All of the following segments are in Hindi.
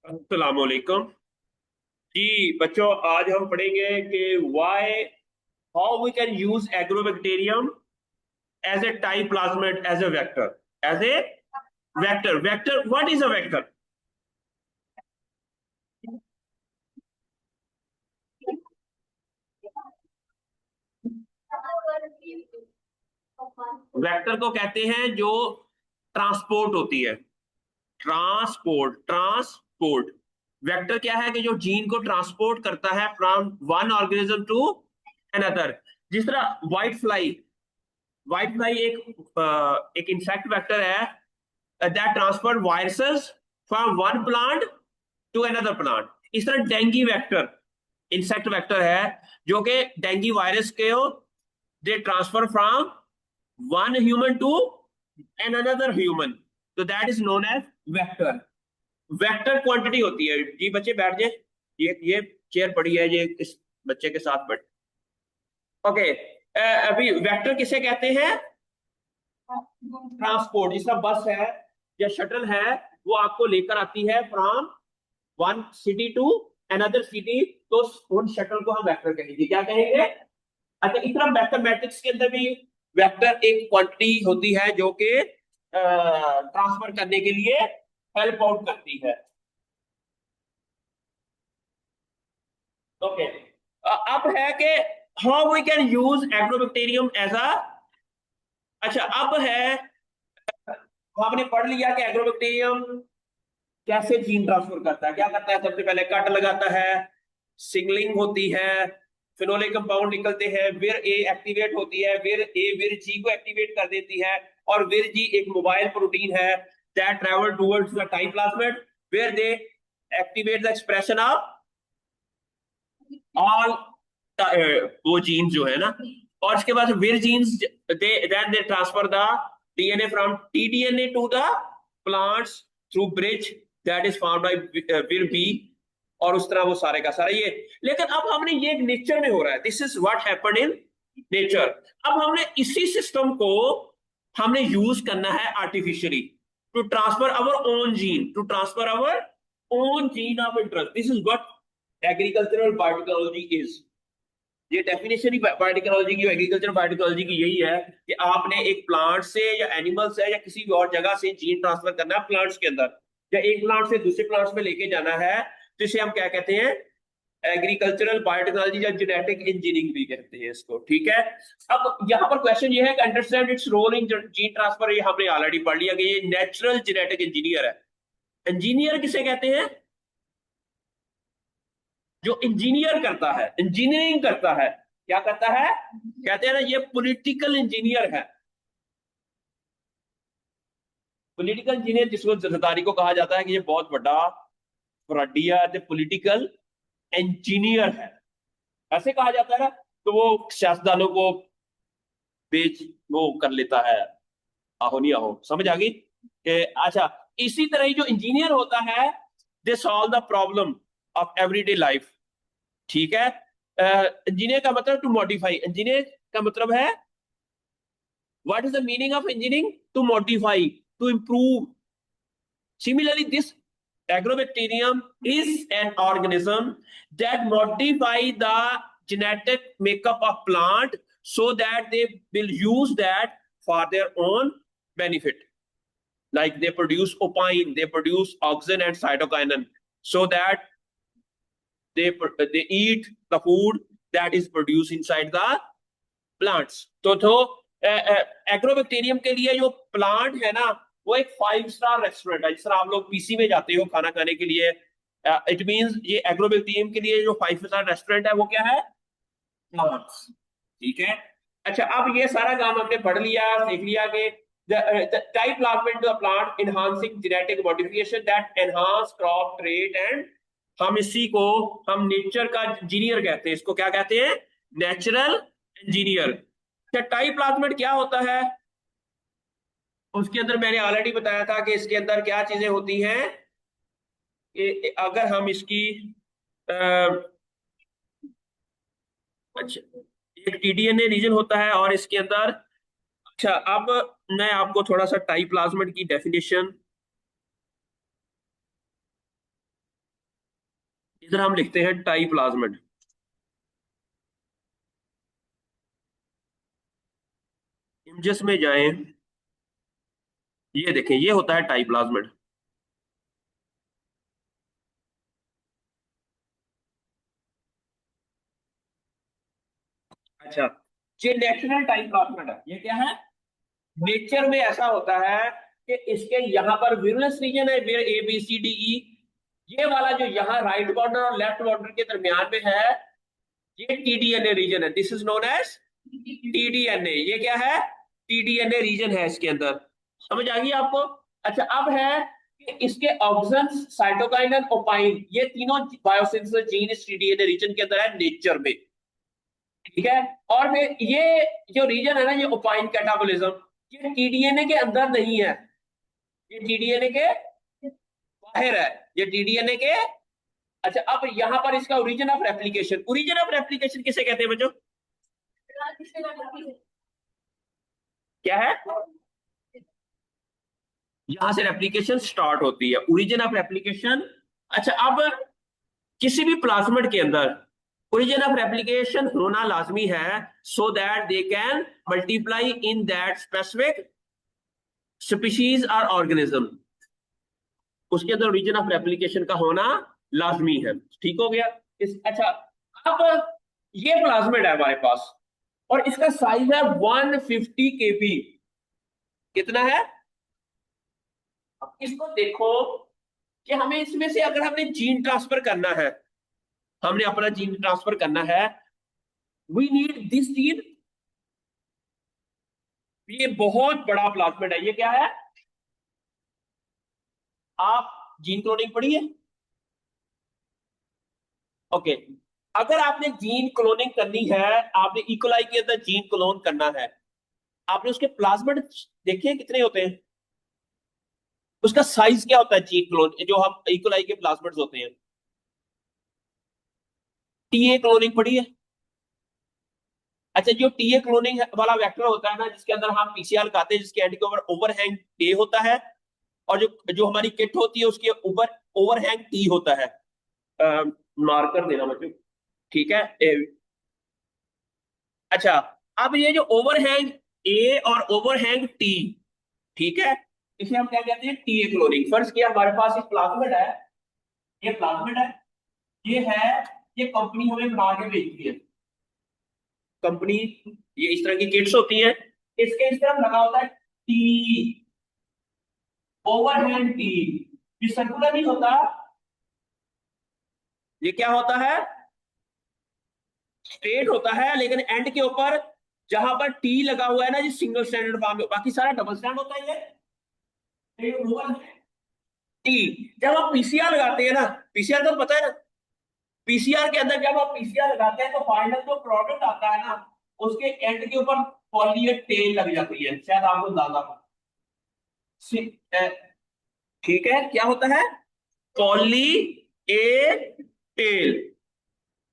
अस्सलाम वालेकुम जी। बच्चों, आज हम पढ़ेंगे कि why how we can use Agrobacterium as a type plasmid as a vector what is a vector. Vector को कहते हैं जो ट्रांसपोर्ट होती है। ट्रांसपोर्ट वेक्टर क्या है कि जो जीन को ट्रांसपोर्ट करता है from one organism to another. जिस तरह व्हाइट फ्लाई एक इंसेक्ट वेक्टर है that transfer viruses from one plant to another plant। इस तरह डेंगी वेक्टर इंसेक्ट वेक्टर है जो कि डेंगी वायरस के हो they transfer from one human to an another human, तो that is known as vector. Vector quantity होती है जी। बच्चे बैठ जाए, ये चेयर पड़ी है, ये इस बच्चे के साथ बैठ। ओके, अभी वेक्टर किसे कहते हैं? ट्रांसपोर्ट। जिसका बस है या शटल है, वो आपको लेकर आती है from one city to another city, तो उन शटल को हम वेक्टर कहेंगे। क्या कहेंगे? अच्छा, इस तरह मैथमेटिक्स के अंदर भी वेक्टर एक क्वांटिटी होती है जो कि ट्रांसफर करने के लिए हेल्प आउट करती है। ओके, अब है कि how we can use Agrobacterium as a. अच्छा, अब है आपने पढ़ लिया कि एग्रोबैक्टीरियम कैसे जीन ट्रांसफर करता है। क्या करता है? सबसे पहले कट लगाता है, सिग्नलिंग होती है, फिनोलिक कंपाउंड निकलते हैं, विर ए एक्टिवेट होती है, विर जी को एक्टिवेट कर देती है। और विर जी एक मोबाइल प्रोटीन है that travel towards the type plasmid where they activate the expression of all वो जीन्स जो है ना। और इसके बाद vir genes they transfer the DNA from T DNA to the plants through bridge that is found by vir B. और उस तरह वो सारे का सारा ये। लेकिन अब हमने ये नेचर में हो रहा है, this is what happened in nature. अब हमने इसी सिस्टम को हमने यूज करना है artificially to transfer our own gene, to transfer our own gene of interest. This is what agricultural biotechnology is. ये डेफिनेशन ही बायोटेक्नोलॉजी की, एग्रीकल्चर बायोटेक्नोलॉजी की यही है कि आपने एक प्लांट से या एनिमल से या किसी भी और जगह से जीन ट्रांसफर करना है प्लांट्स के अंदर, या एक प्लांट से दूसरे प्लांट्स में लेके जाना है। तो इसे हम क्या कहते हैं? एग्रीकल्चरल बायोटेक्नोलॉजी या जेनेटिक इंजीनियरिंग भी कहते हैं इसको। ठीक है। अब यहाँ पर क्वेश्चन ये है कि understand its role in gene transfer. ये हमने ऑलरेडी पढ़ लिया कि ये नेचुरल जेनेटिक इंजीनियर है। इंजीनियर किसे कहते हैं? जो इंजीनियर करता है, इंजीनियरिंग करता है। क्या करता है? कहते हैं ना, ये पॉलिटिकल इंजीनियर है। पॉलिटिकल इंजीनियर जिसको जरदारी को कहा जाता है कि ये बहुत बड़ा फ्रॉडिया पॉलिटिकल इंजीनियर है, ऐसे कहा जाता है ना। तो वो सियासतदानों को बेच वो कर लेता है। आहो नहीं आहो, समझ आ गई कि अच्छा। इसी तरह ही जो इंजीनियर होता है, they solve the problem of everyday life. ठीक है। इंजीनियर का मतलब टू मॉडिफाई। इंजीनियर का मतलब है, what is the meaning of engineering? To modify, to improve. Similarly, this agrobacterium is an organism that modify the genetic makeup of plant so that they will use that for their own benefit. Like they produce opine, they produce auxin and cytokinin, so that they eat the food that is produced inside the plants। तो एग्रोबैक्टीरियम के लिए जो प्लांट है ना, वो एक 5 स्टार रेस्टोरेंट है। जिस तरह आप लोग पीसी में जाते हो खाना खाने के लिए, इट मींस ये एग्रोबैक्टीरियम के लिए जो 5 स्टार रेस्टोरेंट है वो क्या है? प्लांट्स। ठीक है। अच्छा, अब ये सारा काम हमने पढ़ लिया, सीख लिया कि type plant the plant enhancing genetic modification that enhance crop trait and. हम इसी को हम नेचर का इंजीनियर कहते हैं। इसको क्या कहते हैं? Natural engineer. अच्छा, टाइप प्लाज्मिड क्या होता है? उसके अंदर मैंने ऑलरेडी बताया था कि इसके अंदर क्या चीजें होती हैं कि अगर हम इसकी आ, अच्छा, एक टीडीएनए रीजन होता है और इसके अंदर। अच्छा, अब मैं आपको थोड़ा सा टाइप प्लाज्मिड की डेफिनेशन इधर हम लिखते हैं टाई प्लाज्मिड। इमेजेस में जाएं, ये देखें, ये होता है टाई प्लाज्मिड। अच्छा, ये नेचुरल टाई प्लाज्मिड है। ये क्या है? नेचर में ऐसा होता है कि इसके यहाँ पर विरुलेंस रीजन है, where A B C D E. ये वाला जो यहाँ राइट बॉर्डर और लेफ्ट बॉर्डर के दरमियान में है, ये टीडीएनए रीजन है। This is known as T DNA. ये क्या है? टीडीएनए रीजन है इसके अंदर। समझ आ गई आपको? अच्छा, अब है कि इसके ऑक्सीजन, साइटोकाइन एंड ओपाइन, ये तीनों बायोसिंथेसिस जीन इस टीडीएनए रीजन के अंदर है नेचर में। ठीक है। और फिर ये जो रीजन है ना, ये ओपाइन कैटाबोलिज्म, ये टीडीएनए के अंदर नहीं है, ये टीडीएनए के बाहर है, ये टीडीएनए के। अच्छा, अब यहां पर इसका origin of replication, origin of replication किसे कहते हैं बच्चों? क्या है? यहां से रेप्लिकेशन स्टार्ट होती है, ओरिजिन ऑफ रेप्लिकेशन। अच्छा, अब किसी भी प्लाज्मिड के अंदर ओरिजिन ऑफ रेप्लिकेशन होना लाजमी है, so that they can multiply in that specific species और ऑर्गेनिज्म। उसके अंदर ओरिजिन ऑफ रेप्लिकेशन का होना लाजमी है। ठीक हो गया? अच्छा, अब ये प्लाज्मिड है हमारे पास और इसका साइज है 150 केपी। कितना है? अब इसको देखो कि हमें इसमें से अगर हमने जीन ट्रांसफर करना है, हमने अपना जीन ट्रांसफर करना है, वी नीड दिस जीन। ये बहुत बड़ा प्लाज्मिड है। ये क्या है? आप जीन क्लोनिंग पढ़ी है? ओके। अगर आपने जीन क्लोनिंग करनी है, आपने इकोलाई के अंदर जीन क्लोन करना है, आपने उसके प्लाज्मिड देखे कितने होते हैं, उसका साइज क्या होता है जीन क्लोन जो हम इकोलाई के प्लाज्मिड्स होते हैं? टीए क्लोनिंग पढ़ी है? अच्छा, जो टीए क्लोनिंग वाला वेक्टर होता है ना, जिसके अंदर हम पीसीआर लगाते हैं, जिसके एंड के ऊपर ओवरहैंग ए होता है, और जो जो हमारी किट होती है उसके ऊपर ओवरहैंग टी होता है। मार्कर देना मुझे, ठीक है? अच्छा, अब ये जो ओवरहैंग ए और ओवरहैंग टी, ठीक है, इसे हम क्या कहते हैं? TA cloning. फर्ज किया हमारे पास एक प्लाज्मिड है, ये प्लाज्मिड है, ये है, ये कंपनी हमें बना के बेचती है, कंपनी, ये इस तरह की किट्स होती हैं, इसके इस तरफ लगा होता है टी, ओवरहैंग टी। ये सर्कुलर नहीं होता, ये क्या होता है? स्ट्रेट होता है, लेकिन एंड के ऊपर जहां पर टी लगा हुआ है ना, ये सिंगल स्टैंडर्ड फॉर्म में, बाकी सारा डबल स्टैंड होता है। ये ओवर टी। जब आप पीसीआर लगाते हैं ना, पीसीआर तो पता है ना, पीसीआर के अंदर जब आप पीसीआर लगाते हैं तो फाइनल जो प्रोडक्ट आता है ना, उसके एंड के ऊपर पॉली टेल लग जाती है, शायद आपको अंदाजा हो। ठीक है, क्या होता है? Poly A tail.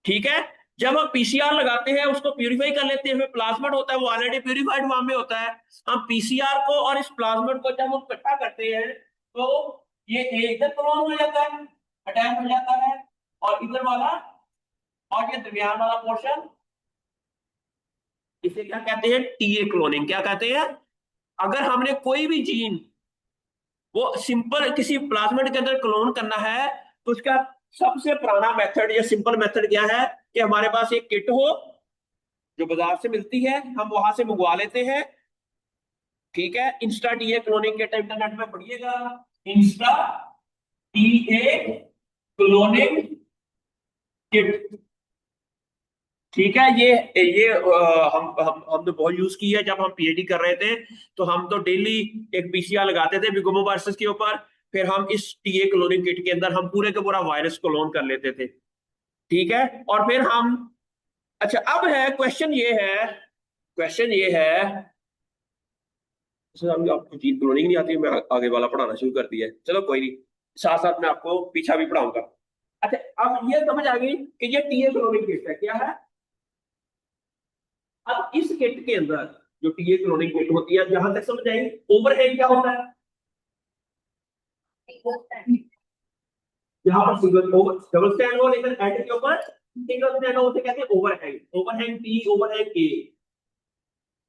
ठीक है। जब हम पीसीआर लगाते हैं, उसको प्यूरिफाई कर लेते हैं, फिर प्लाज्मिड होता है, वो ऑलरेडी प्यूरिफाइड फॉर्म में होता है। हम पीसीआर को और इस प्लाज्मिड को जब हम इकट्ठा करते हैं, तो ये इधर क्लोन हो जाता है, अटैच हो जाता है, और इधर वाला और ये दरमियान वाला पोर्शन, इसे क्या कहते हैं? TA cloning. क्या कहते हैं? अगर हमने कोई भी जीन वो सिंपल किसी प्लाज्मिड के अंदर क्लोन करना है, तो उसका सबसे पुराना मेथड या सिंपल मेथड क्या है कि हमारे पास एक किट हो जो बाजार से मिलती है, हम वहां से मंगवा लेते हैं। ठीक है, Insta TA cloning kit internet में पढ़िएगा, इंस्टा टीए क्लोनिंग किट। ठीक है, ये हमने बहुत यूज की है। जब हम पीएचडी कर रहे थे तो हम तो डेली एक पीसीआर लगाते थे बिगोमोवायरस के ऊपर, फिर हम इस टीए क्लोनिंग किट के अंदर हम पूरे का पूरा वायरस क्लोन कर लेते थे। ठीक है, और फिर हम, अच्छा, अब है क्वेश्चन ये है, क्वेश्चन ये है, सर अभी आपको जीन क्लोनिंग नहीं आती, मैं आगे वाला पढ़ाना शुरू कर दिया है, चलो कोई नहीं, साथ साथ मैं आपको पीछा भी पढ़ाऊंगा। अच्छा, अब ये समझ आ गई कि ये टीए क्लोनिंग किट है, क्या है? अब इस किट के अंदर जो टीए क्लोनिंग किट होती है, जहां तक समझ आएगी, ओवरहेड क्या होता है? यहाँ पर सिंगल डबल स्टैंड हो, लेकिन एंड के ऊपर सिंगल स्टैंड हो, उसे कहते हैं ओवरहैंग, ओवरहैंग टी, ओवरहैंग के।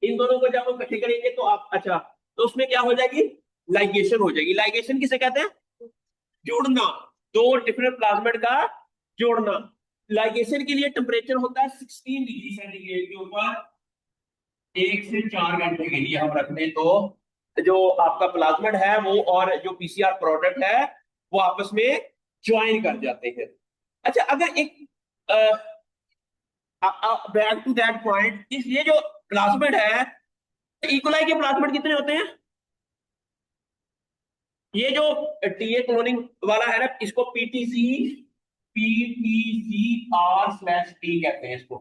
इन दोनों को जब हम इकट्ठे करेंगे तो आप, अच्छा, तो उसमें क्या हो जाएगी, लाइगेशन हो जाएगी। लाइगेशन किसे कहते हैं, जोड़ना, दो डिफरेंट प्लाज्मिड का जोड़ना। लाइगेशन के लिए टेम्परेचर होता है 16 डिग्री सेंटीग्रेड के ऊपर। 1 से 4 घंटे के लिए हम रख दें तो जो आपका प्लाज्मिड है वो और जो पीसीआर प्रोडक्ट है वो आपस में ज्वाइन कर जाते हैं। अच्छा, अगर एक बैक टू दैट पॉइंट, इस ये जो प्लाज्मिड है, इकोलाई के प्लाज्मिड कितने होते हैं, ये जो टीए क्लोनिंग वाला है ना, इसको पीटीसी, पीटीसीआर स्लैश टी कहते हैं इसको,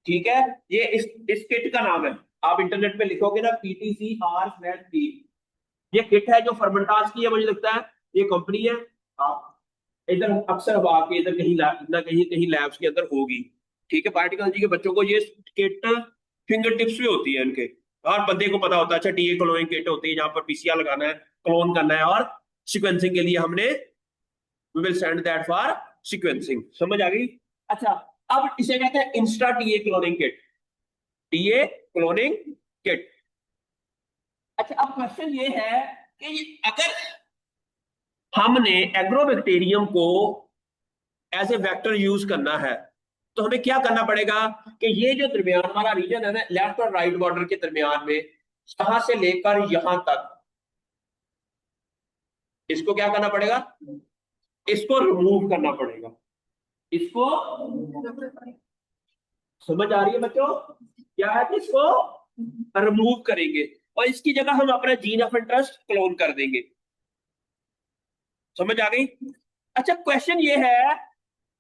ठीक है। ये इस किट का नाम है, आप इंटरनेट पे लिखोगे ना पीटीसीआर स्लैश टी, ये किट है जो फर्मेंटास की है, मुझे लगता है ये कंपनी है। आप इधर अक्सर हवा के इधर कहीं ना कहीं कहीं लैब्स के अंदर होगी, ठीक है। बायोटेक्नोलॉजी के बच्चों को ये किट फिंगर टिप्स पे होती है इनके, और बंदे को पता होता है अच्छा टीए क्लोनिंग किट होती है, जहां पर पीसीआर लगाना है, क्लोन करना है, और सीक्वेंसिंग के लिए हमने we will send that for sequencing. समझ आ गई। अच्छा, अब इसे कहते हैं insta TA cloning kit, TA cloning kit. अच्छा, अब क्वेश्चन ये है कि अगर हमने एग्रोबैक्टीरियम को एज ए वेक्टर यूज करना है तो हमें क्या करना पड़ेगा कि ये जो दरमियान वाला रीजन है ना, लेफ्ट और राइट बॉर्डर के दरमियान में, यहां से लेकर यहां तक, इसको क्या करना पड़ेगा, इसको रिमूव करना पड़ेगा। इसको, समझ आ रही है बच्चों, क्या है कि इसको रिमूव करेंगे और इसकी जगह हम अपना जीन ऑफ इंटरेस्ट क्लोन कर देंगे। समझ आ गई। अच्छा, क्वेश्चन ये है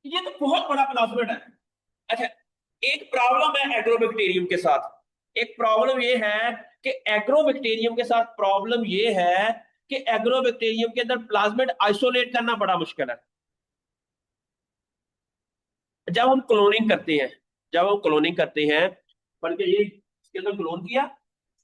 कि ये तो बहुत बड़ा प्लाज्मिड है। अच्छा, एक प्रॉब्लम है एग्रोबैक्टीरियम के साथ, एक प्रॉब्लम ये है कि एग्रोबैक्टीरियम के साथ प्रॉब्लम ये है कि एग्रोबैक्टीरियम के अंदर प्लाज्मिड आइसोलेट करना बड़ा मुश्किल है। जब हम क्लोनिंग करते हैं, जब हम क्लोनिंग करते हैं, बल्कि ये इसके अंदर क्लोन किया,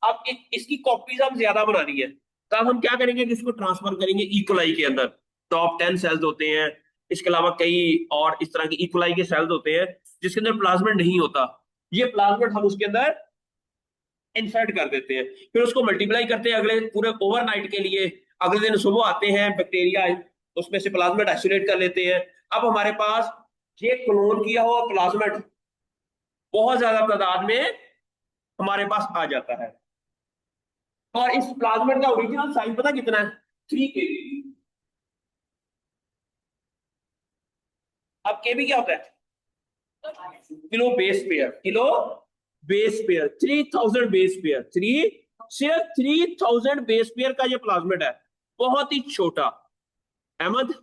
अब इसकी कॉपीज हम ज्यादा बनानी है, तब हम क्या करेंगे कि इसको ट्रांसफर करेंगे इकोलाई के अंदर। टॉप 10 सेल्स होते हैं, इसके अलावा कई और इस तरह के इकोलाई के सेल्स होते हैं जिसके अंदर प्लाज्मिड नहीं होता। ये प्लाज्मिड हम उसके अंदर इंसर्ट कर देते हैं, फिर उसको मल्टीप्लाई करते हैं अगले पूरे ओवरनाइट के लिए। अगले दिन सुबह आते हैं, बैक्टीरिया उसमें से प्लाज्मिड आइसोलेट कर लेते हैं। अब हमारे पास ये क्लोन किया हुआ प्लाज्मिड बहुत ज्यादा तादाद में हमारे पास आ जाता है, और इस प्लाज्मिड का ओरिजिनल साइज पता कितना है, 3 kb। अब केबी क्या होता है, kilo base pair, kilo base pair, 3000 base pair, सिर्फ 3000 बेस पेयर का ये प्लाज्मिड है, बहुत ही छोटा। Ahmad,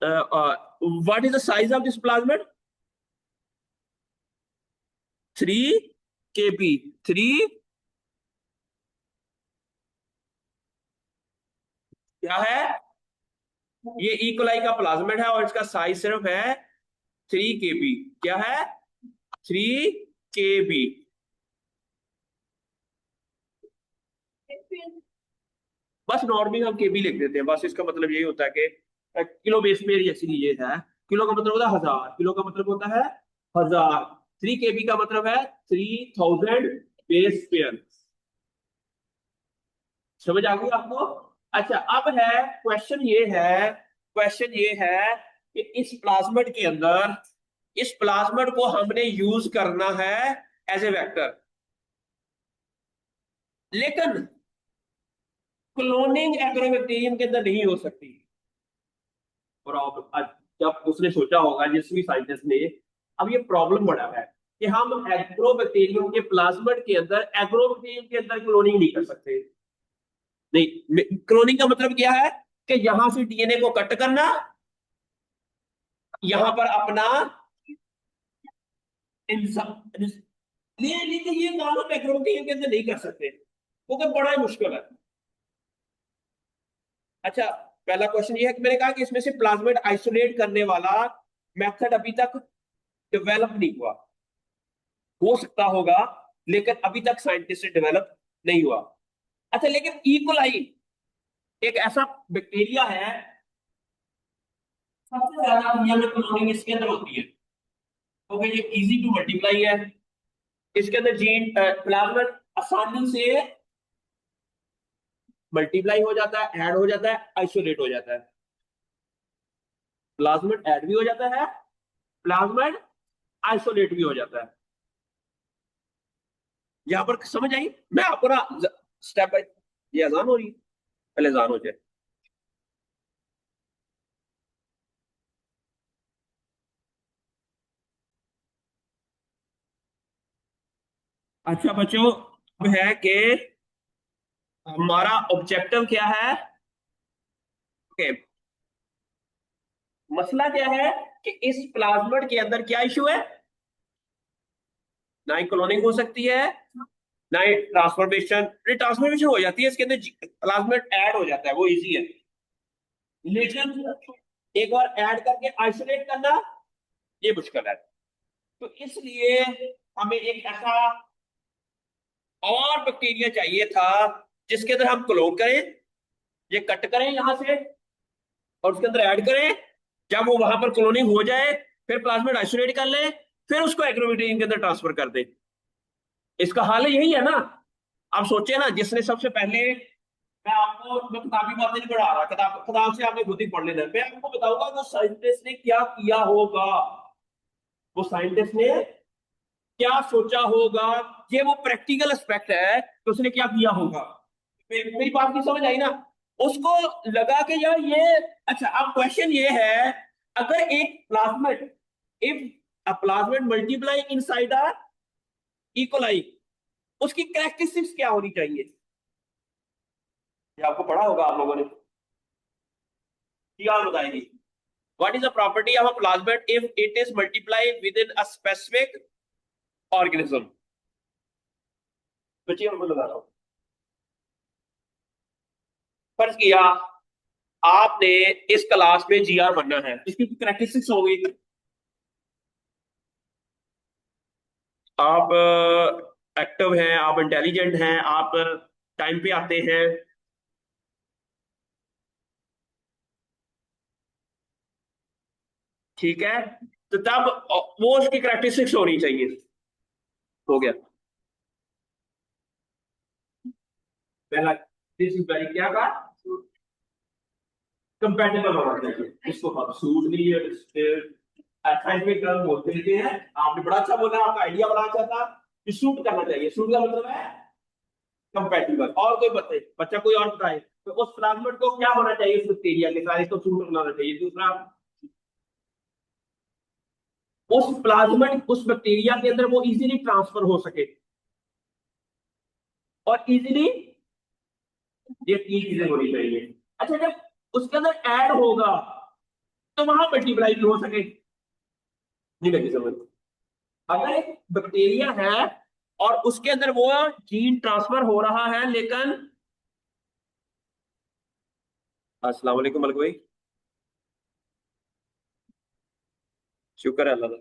what is the size of this plasmid, 3 kb, 3 क्या है, ये इकोलाई का प्लाज्मिड है और इसका साइज सिर्फ है 3 kb। क्या है, 3 kb। बस नॉर्मली हम केबी लिख देते हैं, बस इसका मतलब यही होता है कि किलो बेस में जैसी ये है, किलो का मतलब होता है 1000, किलो का मतलब होता है 1000, 3 kb का मतलब है 3000 बेस पेयर। समझ आ गई आपको। अच्छा, अब है क्वेश्चन ये है, क्वेश्चन ये है कि इस प्लाज्मिड के अंदर, इस प्लाज्मिड को हमने यूज करना है एज ए वेक्टर, लेकिन क्लोनिंग एग्रोबैक्टीरियम के अंदर नहीं हो सकती। और जब उसने सोचा होगा जिस भी साइंटिस्ट ने, अब ये प्रॉब्लम बड़ा है कि हम एग्रोबैक्टीरियम के प्लाज्मिड के अंदर, एग्रोबैक्टीरियम के अंदर क्लोनिंग नहीं कर सकते। नहीं, क्लोनिंग का मतलब क्या है कि यहां से डीएनए को कट करना, यहां पर अपना लेकिन ये काम हम एग्रोबैक्टीरियम के अंदर नहीं कर सकते, क्योंकि बड़ा ही मुश्किल है। अच्छा, पहला क्वेश्चन ये है कि मैंने कहा कि इसमें से प्लाज्मिड आइसोलेट करने वाला मेथड अभी तक डेवलप नहीं हुआ, हो सकता होगा लेकिन अभी तक साइंटिस्ट से डेवलप नहीं हुआ। अच्छा, लेकिन इकोलाई एक ऐसा बैक्टीरिया है सबसे ज्यादा दुनिया में क्लोनिंग इसके अंदर होती है। ओके, ये इजी टू मल्टीप्लाई है। इसके अंदर जीन प्लाज्मिड आसानी से मल्टीप्लाई हो जाता है, ऐड हो जाता है, आइसोलेट हो जाता है। प्लाज्मिड ऐड भी हो जाता है, प्लाज्मिड आइसोलेट भी हो जाता है। यहां पर समझ आई? मैं आपको ना स्टेप बाय, ये अजान हो रही है, पहले अजान हो जाए। अच्छा बच्चों, अब है कि हमारा ऑब्जेक्टिव क्या है? ओके, मसला क्या है कि इस प्लाज्मिड के अंदर क्या इशू है? ना ही क्लोनिंग हो सकती है, ना ही ट्रांसफॉर्मेशन। ट्रांसफॉर्मेशन हो जाती है इसके अंदर, प्लाज्मिड ऐड हो जाता है, वो इजी है। लेकिन एक बार ऐड करके आइसोलेट करना, ये मुश्किल है। तो इसलिए हमें एक ऐसा और बैक्टीरिया चाहिए था जिसके अंदर हम क्लोन करें, ये कट करें यहां से और उसके अंदर ऐड करें। जब वो वहां पर क्लोनिंग हो जाए, फिर प्लाज्मिड आइसोलेट कर लें, फिर उसको एग्रोमेटिन के अंदर ट्रांसफर कर दें। इसका हाल यही है ना? आप सोचे ना, जिसने सबसे पहले, मैं किताबी बातें नहीं पढ़ा रहा, किताब किताब से आपने खुद ही पढ़ लेना। मैं आपको बताऊंगा वो साइंटिस्ट ने क्या किया होगा, वो साइंटिस्ट ने क्या सोचा होगा। ये वो प्रैक्टिकल एस्पेक्ट है तो उसने क्या किया होगा। मेरी बात की समझ आई ना? उसको लगा कि यार ये, अच्छा अब क्वेश्चन ये है, अगर एक plasmid, if a plasmid multiply inside a E coli, उसकी कैरेक्टरिस्टिक्स क्या होनी चाहिए? ये आपको पढ़ा होगा आप लोगों ने, क्या बताएंगे? What is the property of a plasmid if it is multiply with in a specific organism? बच्चे मैं बता रहा हूँ। फर्ज किया आपने इस क्लास में जीआर बनना है, इसकी कैरेक्टरिस्टिक्स होगी। आप एक्टिव हैं, आप इंटेलिजेंट हैं, आप टाइम पे आते हैं, ठीक है? तो तब वो उसकी कैरेक्टरिस्टिक्स होनी चाहिए। हो गया पहला। दिस इज वेरी, क्या कहा? कंपेटेबल होना चाहिए, इसको हम सूट नहीं है, साइंटिफिक टर्म बोलते रहते हैं। आपने बड़ा अच्छा बोला, आपका आइडिया बड़ा अच्छा था कि सूट करना चाहिए। सूट का मतलब है कंपेटिबल। और कोई बताए, बच्चा कोई और बताए, तो उस प्लाज्मिड को क्या होना चाहिए उस बैक्टीरिया के साथ, इसको सूट करना चाहिए। दूसरा, उस प्लाज्मिड उस बैक्टीरिया के अंदर वो इजीली ट्रांसफर हो सके, और इजीली, ये तीन चीजें होनी चाहिए। अच्छा, जब उसके अंदर ऐड होगा तो वहां मल्टीप्लाई भी हो सके। नहीं लगी समझ? अगर एक बैक्टीरिया है और उसके अंदर वो जीन ट्रांसफर हो रहा है, लेकिन, अस्सलाम वालेकुम मलिक भाई, शुक्र है अल्लाह का।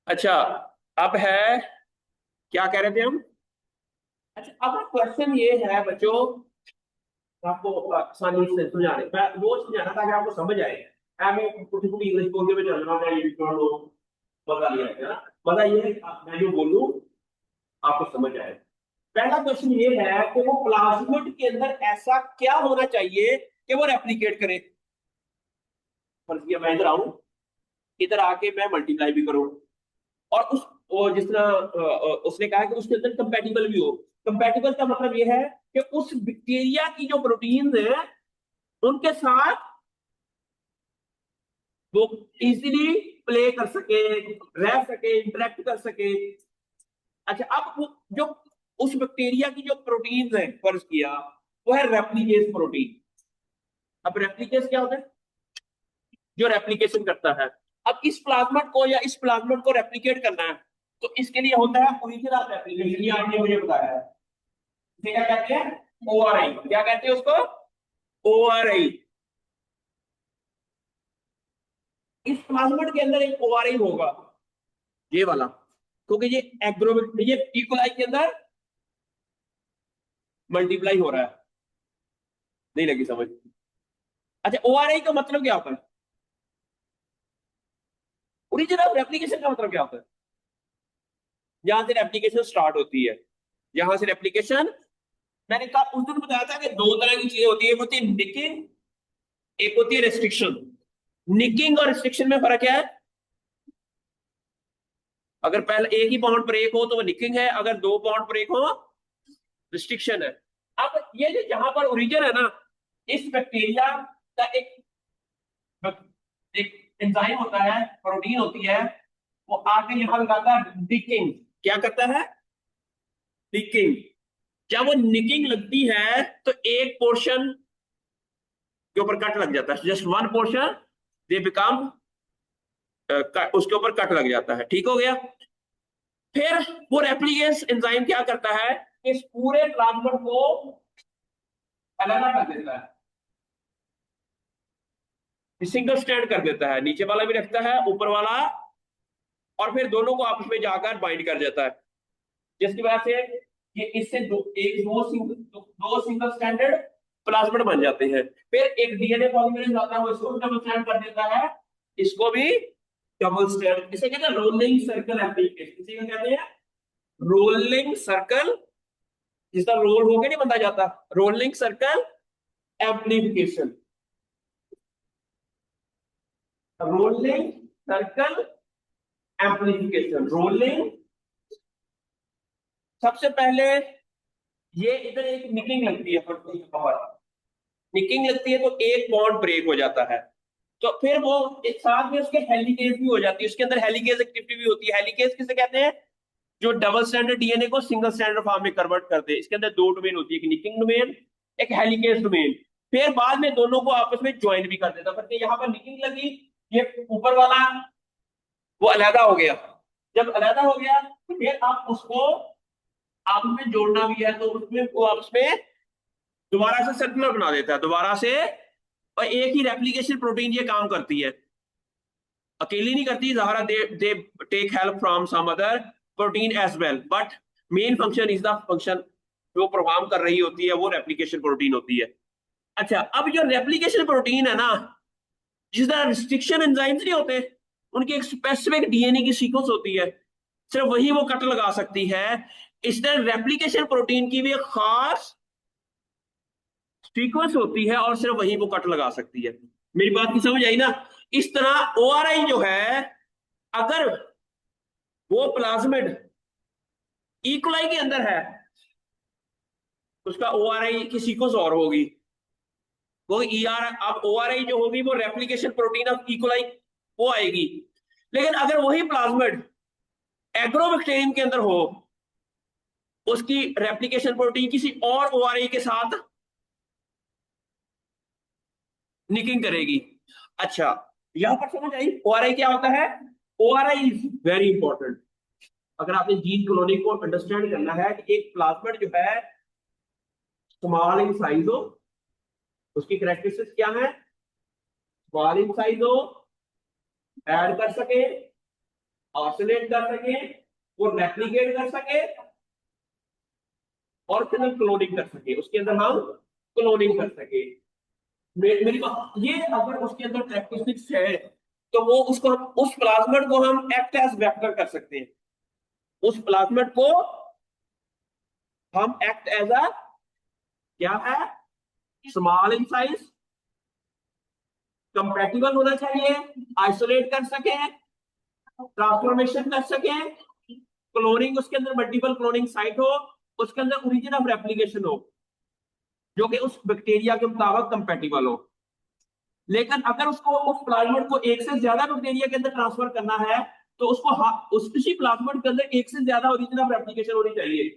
अच्छा, अब है, क्या कह रहे थे हम? अच्छा, अब क्वेश्चन ये है बच्चों, आपको आसानी से समझाने, मैं वो समझाना ताकि आपको समझ आए। मैं कुछ कुछ इंग्लिश बोलते हुए चल रहा हूँ, ये भी पढ़ लो, मजा नहीं आएगा ना। मजा ये है कि मैं जो बोलूँ आपको समझ आए। पहला क्वेश्चन ये है कि वो प्लाज्मिड के अंदर ऐसा क्या होना चाहिए कि वो रेप्लिकेट करे। फर्ज किया मैं इधर आऊं, इधर आके मैं मल्टीप्लाई भी करूं, और उस, वो जिस तरह उसने कहा कि उसके अंदर कंपेटिबल भी हो। कंपेटिबल का मतलब ये है कि उस बैक्टीरिया की जो प्रोटीन है उनके साथ वो इजीली प्ले कर सके, रह सके, इंटरेक्ट कर सके। अच्छा, अब वो जो उस बैक्टीरिया की जो प्रोटीन है, फर्ज किया वो है रेप्लिकेस प्रोटीन। अब रेप्लिकेस क्या होता है? जो रेप्लिकेशन करता है। अब इस प्लाज्मिड को या इस प्लाज्मिड को रेप्लिकेट करना है, तो इसके लिए होता है ओरिजिनल रेप्लिकेशन। ये आपने मुझे बताया है, इसे क्या कहते हैं? ओआरआई। क्या कहते हैं उसको? ओआरआई। इस प्लाज्मिड के अंदर एक ओआरआई होगा, ये वाला, क्योंकि ये एग्रोबिक, ये इकोलाई के अंदर मल्टीप्लाई हो रहा है। नहीं लगी समझ? अच्छा, ओआरआई का मतलब क्या होता है? ओरिजिन ऑफ रेप्लिकेशन का मतलब क्या होता है? यहां से रेप्लिकेशन स्टार्ट होती है, यहां से रेप्लिकेशन। मैंने कहा उस दिन बताया था कि दो तरह की चीजें होती है, एक होती है निकिंग, एक होती है रेस्ट्रिक्शन। निकिंग और रेस्ट्रिक्शन में फर्क क्या है? अगर पहले एक ही बॉन्ड ब्रेक हो तो वो निकिंग है, अगर दो बॉन्ड ब्रेक हो रिस्ट्रिक्शन है। अब ये जो जहां पर ओरिजिन है ना, इस बैक्टीरिया का एक एंजाइम होता है, प्रोटीन होती है, वो आके यहां लगाता है डिकिंग। क्या करता है? डिकिंग। जब वो निकिंग लगती है तो एक पोर्शन के ऊपर कट लग जाता है, just one portion they become, उसके ऊपर कट लग जाता है। ठीक हो गया? फिर वो रेप्लिकेस एंजाइम क्या करता है, इस पूरे प्लाज्मिड को अलग कर देता है, सिंगल स्ट्रैंड कर देता है, नीचे वाला भी रखता है ऊपर वाला, और फिर दोनों को आपस में जाकर बाइंड कर देता है, जिसकी वजह से ये इससे दो सिंगल स्टैंडर्ड प्लाज्मिड बन जाते हैं। फिर एक डीएनए पॉलीमरेज आता है, वो इसको डबल स्टैंड कर देता है, इसको भी डबल स्टैंड। इसे कहते हैं रोलिंग सर्कल एप्लीकेशन। इसे क्या कहते हैं? Rolling circle. जिसका रोल होके नहीं बनता जाता, rolling circle amplification. Rolling circle amplification. Rolling, सबसे पहले ये इधर एक निकिंग लगती है, निकिंग लगती है तो एक बॉन्ड ब्रेक हो जाता है, तो फिर वो एक साथ में उसके हेलिकेज भी हो जाती है, उसके अंदर हेलिकेज एक्टिविटी भी होती है। हेलिकेज किसे कहते हैं? जो डबल स्टैंडर्ड डीएनए को सिंगल स्टैंडर्ड फॉर्म में कन्वर्ट करते हैं। इसके अंदर दो डोमेन होती है, एक निकिंग डोमेन, एक हेलिकेज डोमेन। फिर बाद में दोनों को आपस में ज्वाइन भी कर देता है, फिर यहाँ पर निकिंग लगी, ये ऊपर वाला वो अलहदा हो गया। जब अलहदा हो गया फिर आप उसको आपस में जोड़ना भी है, तो उसमें वो आपस में दोबारा से सर्कुलर बना देता है दोबारा से। और एक ही रेप्लिकेशन प्रोटीन ये काम करती है, अकेली नहीं करती, ज़ाहिर they they take help from some other protein as well, but main function is the function जो परफॉर्म कर रही होती है वो रेप्लिकेशन प्रोटीन होती है। अच्छा, अब जो रेप्लिकेशन प्रोटीन है ना, जिस तरह रिस्ट्रिक्शन एंजाइम्स नहीं होते, उनकी एक स्पेसिफिक डीएनए की सीक्वेंस होती है, सिर्फ वही वो कट लगा सकती है। इस तरह रेप्लिकेशन प्रोटीन की भी एक खास सीक्वेंस होती है और सिर्फ वही वो कट लगा सकती है। मेरी बात की समझ आई ना? इस तरह ओआरआई जो है, अगर वो प्लाज्मिड इकोलाई के अंदर है, उसका ओआरआई की सीक्वेंस और होगी, वो ईआर। अब ओआरआई जो होगी वो रेप्लिकेशन प्रोटीन ऑफ इकोलाई वो आएगी। लेकिन अगर वही प्लाज्मिड एग्रोबैक्टीरियम के अंदर हो, उसकी रेप्लिकेशन प्रोटीन किसी और ओआरआई के साथ निकिंग करेगी। अच्छा, यहां पर समझ आई ओआरआई क्या होता है? ORI is very important. अगर आपने जीन कॉलोनी को अंडरस्टैंड करना है कि एक प्लाज्मिड जो है स्मॉल इन साइज हो, उसकी कैरेक्टरिस्टिक्स क्या है? स्मॉल इन साइज हो, ऐड कर सके, ऑसिलेट कर सके, वो रेप्लिकेट कर सके, और फिर हम क्लोनिंग कर सके, उसके अंदर हम क्लोनिंग कर सके। मेरी बात ये, अगर उसके अंदर कैरेक्टरिस्टिक्स है तो वो उसको हम उस प्लाज्मिड को हम एक्ट एज वेक्टर कर सकते हैं। उस प्लाज्मिड को हम एक्ट एज अ क्या है? स्मॉल इन साइज, कंपैटिबल होना चाहिए, आइसोलेट कर सके, ट्रांसफॉर्मेशन कर सके, क्लोनिंग, उसके अंदर मल्टीपल क्लोनिंग साइट हो, उसके अंदर ओरिजिन ऑफ रेप्लिकेशन हो, जो कि उस बैक्टीरिया के मुताबिक कंपैटिबल हो। लेकिन अगर उसको उस प्लाज्मिड को एक से ज्यादा बैक्टीरिया के अंदर ट्रांसफर करना है, तो उसको उस उसी प्लाज्मिड के अंदर एक से ज्यादा ओरिजिन ऑफ रेप्लिकेशन होनी चाहिए।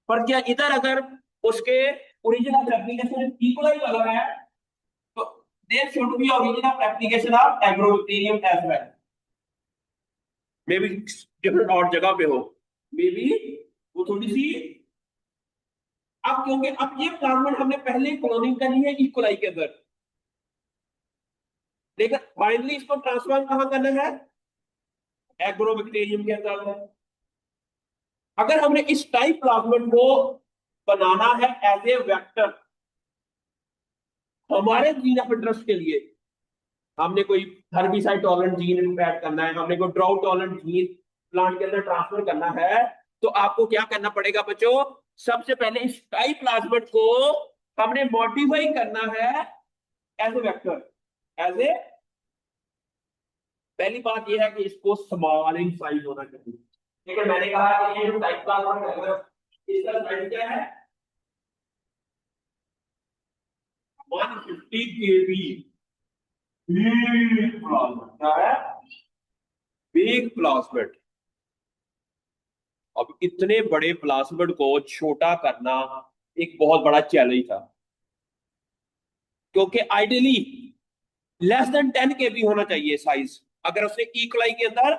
पर क्या इधर अगर उसके ओरिजिन ऑफ रेप्लिकेशन इक्वल वाला है, तो there should be origin of replication of Agrobacterium as well. Maybe different और जगह पे हो, मे बी वो थोड़ी सी। अब क्योंकि अब ये प्लाज्मिड हमने पहले क्लोनिंग करनी है इक्वलाई के अंदर, लेकिन फाइनली इसको ट्रांसफर कहाँ करना है, एग्रोबैक्टीरियम के अंदर। अगर हमने इस टाइप प्लाज्मिड को बनाना है एज ए वेक्टर हमारे जीन ऑफ इंटरेस्ट के लिए, हमने कोई हर्बिसाइड टॉलरेंट जीन ऐड करना है, हमने कोई ड्राउट टॉलरेंट जीन प्लांट के अंदर ट्रांसफर करना है, तो आपको क्या करना पड़ेगा बच्चों, सबसे पहले इस टाइप प्लाज्मिड को हमने मॉडिफाई करना है as a vector, as a, पहली बात यह है कि इसको स्मॉल इन साइज होना चाहिए। लेकिन मैंने कहा कि ये जो टाइप प्लाज्मिड है इसका साइज क्या है, 150 kb। बिग प्लाज्मिड क्या है, बिग प्लाज्मिड। अब इतने बड़े प्लाज्मिड को छोटा करना एक बहुत बड़ा चैलेंज था, क्योंकि आइडियली लेस देन 10 kb होना चाहिए साइज, अगर उसने इकोलाई के अंदर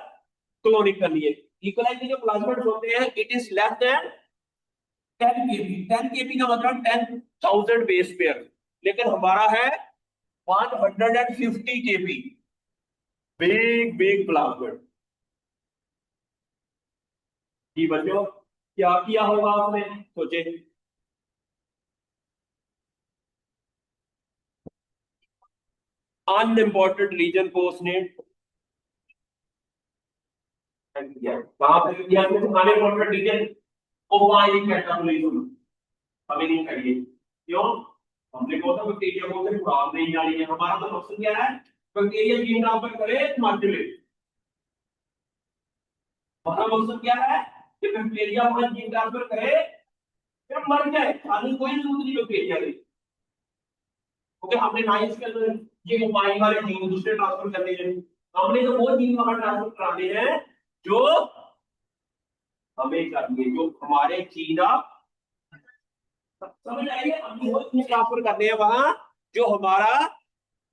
क्लोनिंग करनी है। इकोलाई के जो प्लाज्मिड होते हैं it is less than 10 kb। 10 kb का मतलब 10,000 बेस पेयर, लेकिन हमारा है 150 kb, बिग बिग प्लाज्मिड। जी बच्चों, क्या किया होगा आपने, सोचे। अनइम्पोर्टेंट रीजन को उसने किया, कहां पे किया, अनइम्पोर्टेंट रीजन ओवाई कैटाबोलिज्म हमें नहीं चाहिए। क्यों, हमने कहा था बैक्टीरिया को सिर्फ खराब नहीं जानी है, हमारा तो मकसद क्या है, बैक्टीरिया जीन ट्रांसफर करे मार्जुलेट। हमारा मकसद क्या है कि बैक्टीरिया अपना जीन ट्रांसफर करे फिर मर जाए, खाने कोई जरूरत नहीं बैक्टीरिया की, क्योंकि हमने ना इसके अंदर ये मोबाइल वाले जीन दूसरे ट्रांसफर करने हैं, हमने तो वो जीन वहां ट्रांसफर कराने हैं जो हमें चाहिए, जो हमारे जीन समझ आइए, हमने वो जीन ट्रांसफर करने हैं वहां जो हमारा।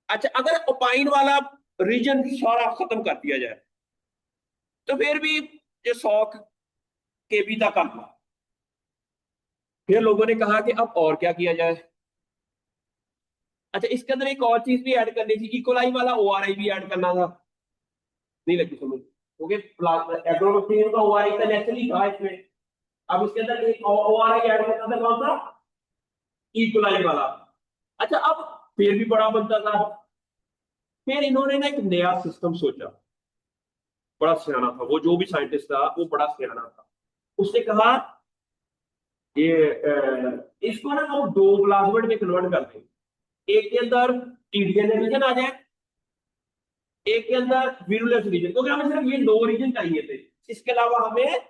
अच्छा, अगर ओपाइन वाला रीजन सारा खत्म कर दिया जाए तो फिर भी ये 100 kb तक आता। फिर लोगों ने कहा कि अब और क्या किया जाए। अच्छा, इसके अंदर एक और चीज भी ऐड करनी थी, इकोलाई वाला ओआरआई भी ऐड करना था, नहीं लगी समझ, क्योंकि एग्रोबैक्टीरियम का ओआरआई था नेचुरली था इसमें, अब इसके अंदर एक ओआरआई ऐड करना था, कौन सा, इकोलाई वाला। अच्छा, अब फिर भी बड़ा बनता था, फिर इन्होंने ना एक नया सिस्टम सोचा, बड़ा सियाना था वो, जो भी साइंटिस्ट था वो बड़ा सियाना था। उसने कहा ये इसको ना हम दो प्लाज्मिड में कन्वर्ट कर दें, एक के अंदर टीडीएन रीजन आ जाए, एक के अंदर विरुलेंस रीजन, क्योंकि हमें सिर्फ ये दो रीजन चाहिए थे, इसके अलावा हमें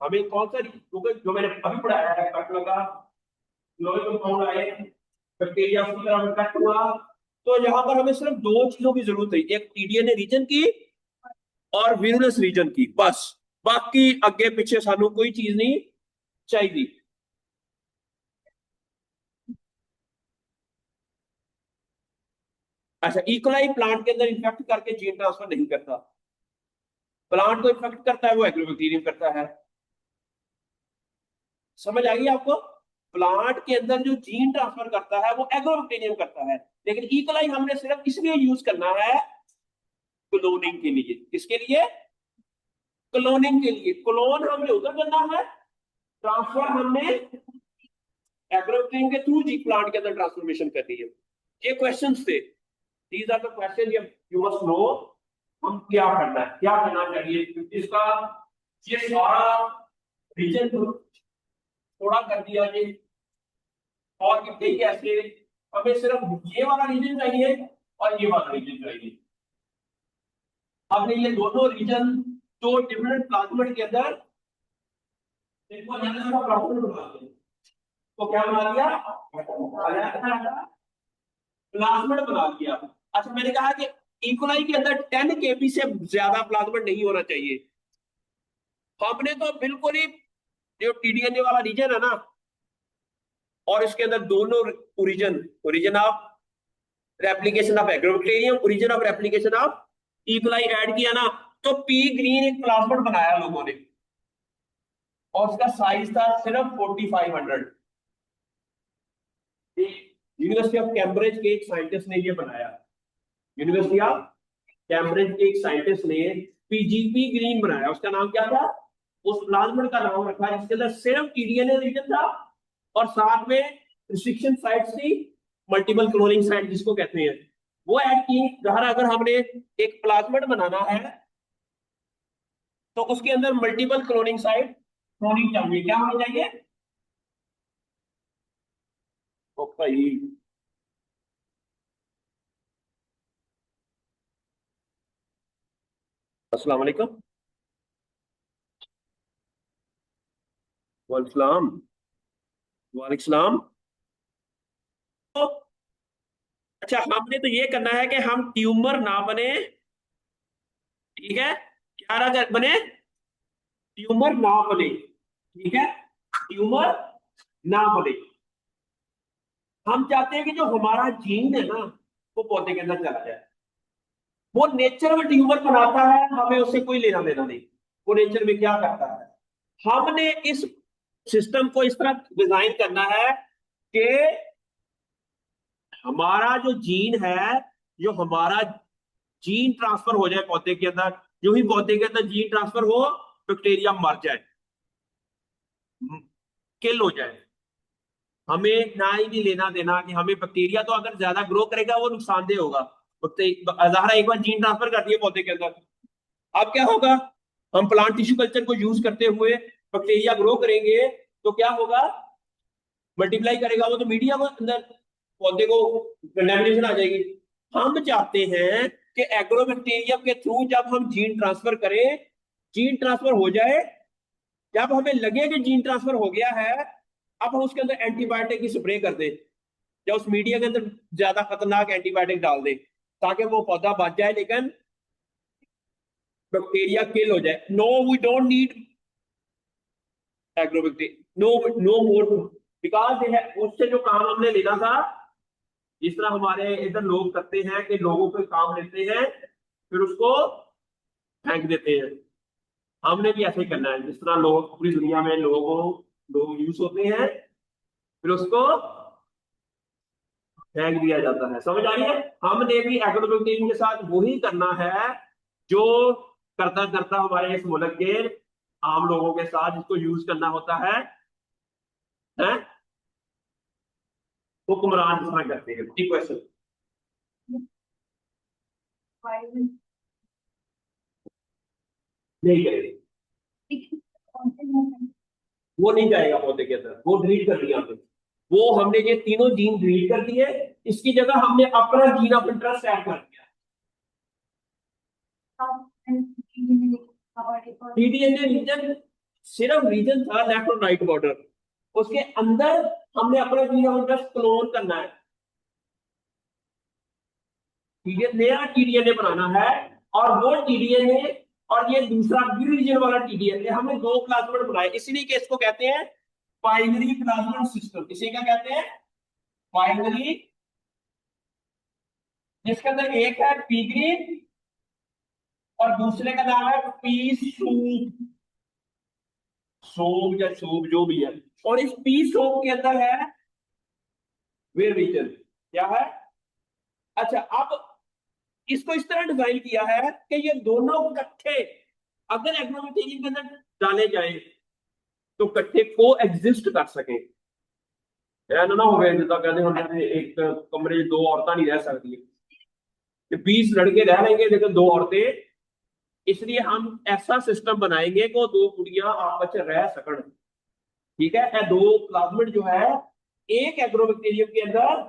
हमें कौन सा, क्योंकि जो मैंने अभी पढ़ाया है कट लगा, लोहे कंपाउंड आए, बैक्टीरिया उसकी तरह इफेक्ट हुआ, तो यहाँ पर हमें सिर्फ दो चीजों की जरूरत है, एक टीडीएन रीजन की और विरुलेंस रीजन की, बस। बाकी अगे पीछे सानू कोई चीज नहीं चाहिए। अच्छा, इकोलाई प्लांट के अंदर इन्फेक्ट करके जीन ट्रांसफर नहीं करता, प्लांट को इन्फेक्ट करता है वो एग्रोबैक्टीरियम करता है। समझ आ गई आपको, प्लांट के अंदर जो जीन ट्रांसफर करता है वो एग्रोबैक्टीरियम करता है, लेकिन इकोलाई हमने सिर्फ इसलिए यूज करना है क्लोनिंग के लिए। किसके लिए, क्लोनिंग के लिए। क्लोन हमने उधर करना है, ट्रांसफर हमने एग्रोबैक्टीरियम के थ्रू जी प्लांट के अंदर ट्रांसफॉर्मेशन करनी है। ये क्वेश्चंस थे, these are the question you must know, हम क्या करना है, क्या करना चाहिए। इसका ये सारा रीजन थोड़ा कर दिया ये, और कितने कैसे, हमें सिर्फ ये वाला रीजन चाहिए और ये वाला रीजन चाहिए। हमने ये दोनों रीजन तो डिफरेंट प्लाज्मिड के अंदर इनको प्लाज्मिड बना दिया, तो क्या बना दिया, प्लाज्मिड बना दिया। अच्छा, मैंने कहा कि इकोलाई के अंदर 10 kb से ज्यादा प्लाज्मिड नहीं होना चाहिए, हमने तो बिल्कुल ही जो टीडीएनए वाला रीजन है ना, और इसके अंदर दोनों origin, origin of replication of agrobacterium, origin of replication of E coli add किया ना, तो पी ग्रीन एक प्लाज्मिड बनाया लोगों ने, और उसका साइज था सिर्फ 4500। यूनिवर्सिटी ऑफ कैम्ब्रिज के एक साइंटिस्ट ने ये बनाया, यूनिवर्सिटी ऑफ कैम्ब्रिज के एक साइंटिस्ट ने पीजीपी ग्रीन बनाया, उसका नाम क्या था, उस प्लाज्मिड का नाम रखा जिसके अंदर सिर्फ टीडीएनए रीजन था और साथ में रिस्ट्रिक्शन साइट्स थी, मल्टीपल क्लोनिंग साइट जिसको कहते हैं, वो ऐड की। अगर हमने एक प्लाज्मिड बनाना है तो उसके अंदर मल्टीपल क्लोनिंग साइट क्लोनिंग चाहिए, क्या होनी चाहिए? ओ भाई, अस्सलाम वालेकुम। वालेकुम वालेकुम। तो अच्छा, हमने तो ये करना है कि हम ट्यूमर ना बने, ठीक है, क्या ना बने, ट्यूमर ना बने, ठीक है, ट्यूमर ना बने। हम चाहते हैं कि जो हमारा जीन है ना वो पौधे के अंदर चला जाए। वो नेचर में ट्यूमर बनाता है, हमें उससे कोई लेना देना नहीं। वो नेचर में क्या करता है, हमने इस सिस्टम को इस तरह डिजाइन करना है कि हमारा जो जीन है, जो हमारा जीन ट्रांसफर हो जाए पौधे के अंदर, जो ही पौधे के अंदर जीन ट्रांसफर हो, बैक्टीरिया मर जाए, किल हो जाए। हमें ना ही नहीं लेना देना कि हमें बैक्टीरिया तो अगर ज्यादा ग्रो करेगा वो नुकसानदेह होगा। ज़ाहरा एक बार जीन ट्रांसफर कर दिए पौधे के अंदर, अब क्या होगा, हम प्लांट टिश्यू कल्चर को यूज करते हुए बैक्टीरिया ग्रो करेंगे तो क्या होगा, मल्टीप्लाई करेगा वो तो मीडिया में अंदर, पौधे को कंटेमिनेशन आ जाएगी। हम चाहते हैं कि एग्रोबैक्टीरियम के थ्रू जब हम जीन ट्रांसफर करें, जीन ट्रांसफर हो जाए, जब हमें लगे कि जीन ट्रांसफर हो गया है, अब हम उसके अंदर एंटीबायोटिक की स्प्रे कर दें या उस मीडिया के अंदर ज्यादा खतरनाक एंटीबायोटिक डाल दें ताकि वो पौधा बच जाए, लेकिन बैक्टीरिया किल हो जाए। No, we don't need agrobacteria, no, no more, because उससे जो काम हमने लेना था, जिस तरह हमारे इधर लोग करते हैं कि लोगों को काम लेते हैं फिर उसको फेंक देते हैं, हमने भी ऐसे ही करना है। जिस तरह लोग पूरी दुनिया में लोग यूज होते हैं फिर उसको फेंक दिया जाता है, समझ आ रही है? हमने भी एग्रोबैक्टीरियम के साथ वही करना है जो करता करता हमारे इस मुल्क के आम लोगों के साथ जिसको यूज करना होता है हुक्मरान जिस तरह करते हैं। ठीक क्वेश्चन नहीं करेंगे, वो नहीं जाएगा पौधे के अंदर, वो डिलीट कर दिया हमने। वो हमने ये तीनों जीन डिलीट कर दिए, इसकी जगह हमने अपना जीन ऑफ इंटरेस्ट ऐड कर दिया। टीडीएनए रीजन सिर्फ रीजन था लेफ्ट और राइट बॉर्डर, उसके अंदर हमने अपना जीन ऑफ इंटरेस्ट क्लोन करना है, नया टीडीएनए बनाना है। और वो टीडीएनए और ये दूसरा बी रीजन वाला टीडीएनए हमने दो प्लाज्मिड बनाए, इसीलिए कि इसको कहते हैं बाइनरी प्लाज्मिड सिस्टम। इसे क्या कहते हैं? बाइनरी, जिसके अंदर एक है पी ग्रीन और दूसरे का नाम है पी सूप, सोप या सूप जो भी है। और इस पी सोप के अंदर है वे रीजन, क्या है? अच्छा, अब इसको इस तरह डिजाइन किया है कि ये दोनों इकट्ठे अगर एग्रोबैक्टीरियम के अंदर डाले जाए तो इकट्ठे को एग्जिस्ट कर सके। ना हो गए जिदा कहते हैं एक कमरे 2 औरतें नहीं रह सकती, 20 लड़के रह लेंगे लेकिन 2 औरतें, इसलिए हम ऐसा सिस्टम बनाएंगे कि वो 2 कुड़ियां आपस में रह सकन। ठीक है, ये 2 प्लाज्मिड जो है एक एग्रोबैक्टीरियम के अंदर,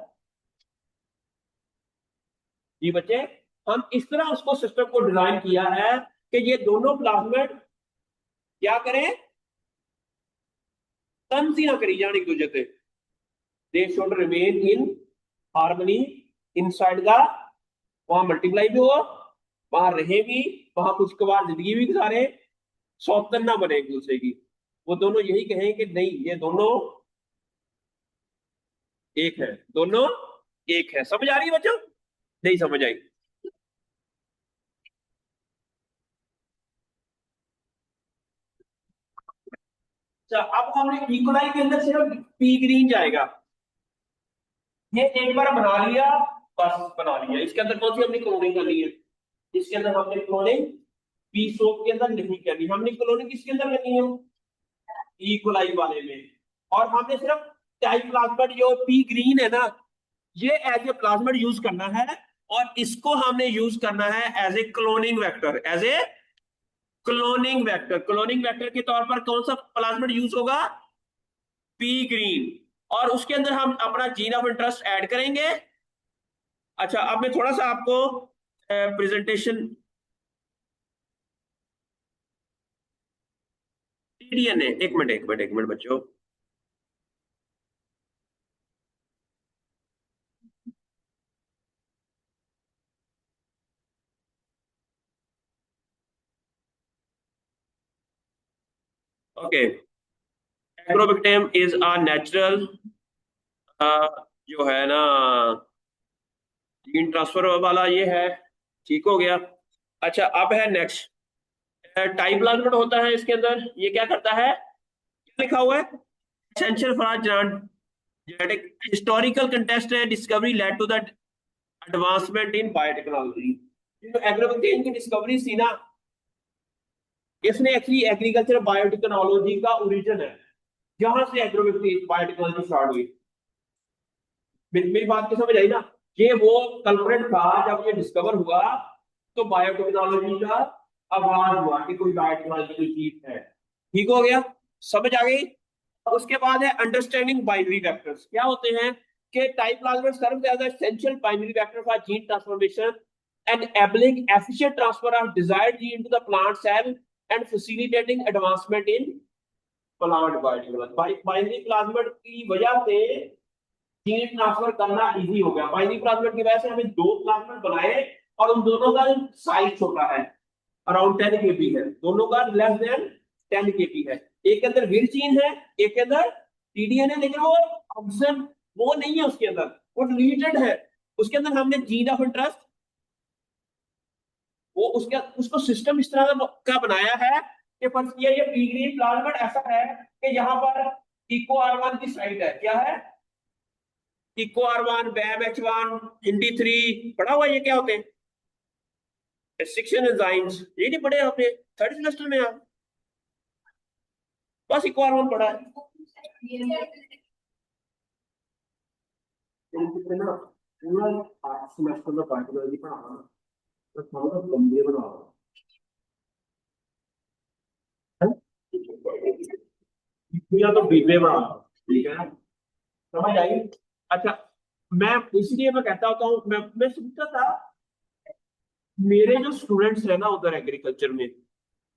जी बच्चे, हम इस तरह उसको सिस्टम को डिजाइन किया है कि ये दोनों प्लाज्मिड क्या करें, तंजी ना करी जान एक दूसरे से, they should remain in harmony inside the, वहां मल्टीप्लाई भी हो, वहां रहे भी, वहां कुछ कबार जिंदगी भी गुजारे, सौतन ना बने एक दूसरे की। वो दोनों यही कहें कि नहीं ये दोनों एक है, दोनों एक है। समझ आ रही है बच्चों? नहीं समझ आई? अच्छा, अब हमने इक्वलाई के अंदर सिर्फ पी ग्रीन जाएगा, ये एक बार बना लिया बस बना लिया। इसके अंदर कौन सी हमने क्लोनिंग करनी है? इसके अंदर हमने क्लोनिंग पी सोप के अंदर नहीं करनी, हमने क्लोनिंग किसके अंदर करनी है? इक्वलाई वाले में। और हमने सिर्फ टाइप प्लाज्मिड जो पी ग्रीन है ना, ये एज ए प्लाज्मिड यूज करना है, और इसको हमने यूज करना है as a cloning vector, as a cloning vector. Cloning vector के तौर पर कौन सा प्लाज्मिड यूज होगा? P green. और उसके अंदर हम अपना जीन ऑफ इंटरेस्ट ऐड करेंगे। अच्छा, अब मैं थोड़ा सा आपको प्रेजेंटेशन, टीडीएनए, एक मिनट बच्चों। Okay, agrobacterium is a natural, जो है ना, जीन ट्रांसफर वाला ये है। ठीक हो गया। अच्छा, अब है नेक्स्ट, टाइप प्लाज्मिड होता है इसके अंदर, ये क्या करता है? क्या लिखा हुआ है? Essential for genetic historical contest है, discovery led to the advancement in biotechnology. जो एग्रोबैक्टीरियम की डिस्कवरी थी ना, इसने एक्चुअली एग्रीकल्चर बायोटेक्नोलॉजी का ओरिजिन है। जहां से एग्रोबैक्टीरियम बायोटेक्नोलॉजी स्टार्ट हुई। मेरी बात की समझ आई ना? ये वो कल्प्रेट था जब ये डिस्कवर हुआ, तो बायोटेक्नोलॉजी का आगाज हुआ कि कोई बायोटेक्नोलॉजी की चीज है। ठीक हो गया, समझ आ गई। उसके बाद है अंडरस्टैंडिंग बाइनरी वेक्टर्स। क्या होते हैं? कि type plasmid serve as essential binary vector for gene transformation enabling efficient transfer of desired gene to the plant cell and facilitating advancement in plant biotechnology। Binary plasmid की वजह से जीन ट्रांसफर करना इजी हो गया। बाइनरी प्लाज्मिड की वजह से हमें दो प्लाज्मिड बनाए, और उन दोनों का साइज छोटा है, अराउंड 10 kb है, दोनों का लेस देन 10 kb है। एक के अंदर वीर जीन है, एक के अंदर टीडीएन है, लेकिन वो ऑप्शन वो नहीं है उसके अंदर, वो डिलीटेड है। उसके अंदर हमने जीन ऑफ इंटरेस्ट, वो उसके उसको सिस्टम इस तरह का बनाया है कि फर्ज किया ये पी ग्रीन प्लाज्मिड ऐसा है कि यहाँ पर इको आर1 की साइट है। क्या है? Eco R one, Bam H one, Hind three. पढ़ा हुआ ये क्या होते हैं? Restriction enzymes. ये नहीं पढ़े आपने थर्ड सेमेस्टर में? आप बस इको आर1 पढ़ा है। ना पूरा 8 सेमेस्टर में बायोलॉजी पढ़ाना तो थोड़ा गंभीर बना या तो बीबे बना। ठीक है ना, समझ आई? अच्छा, मैं इसलिए मैं कहता होता हूँ, मैं सोचता था मेरे जो स्टूडेंट्स हैं ना उधर एग्रीकल्चर में,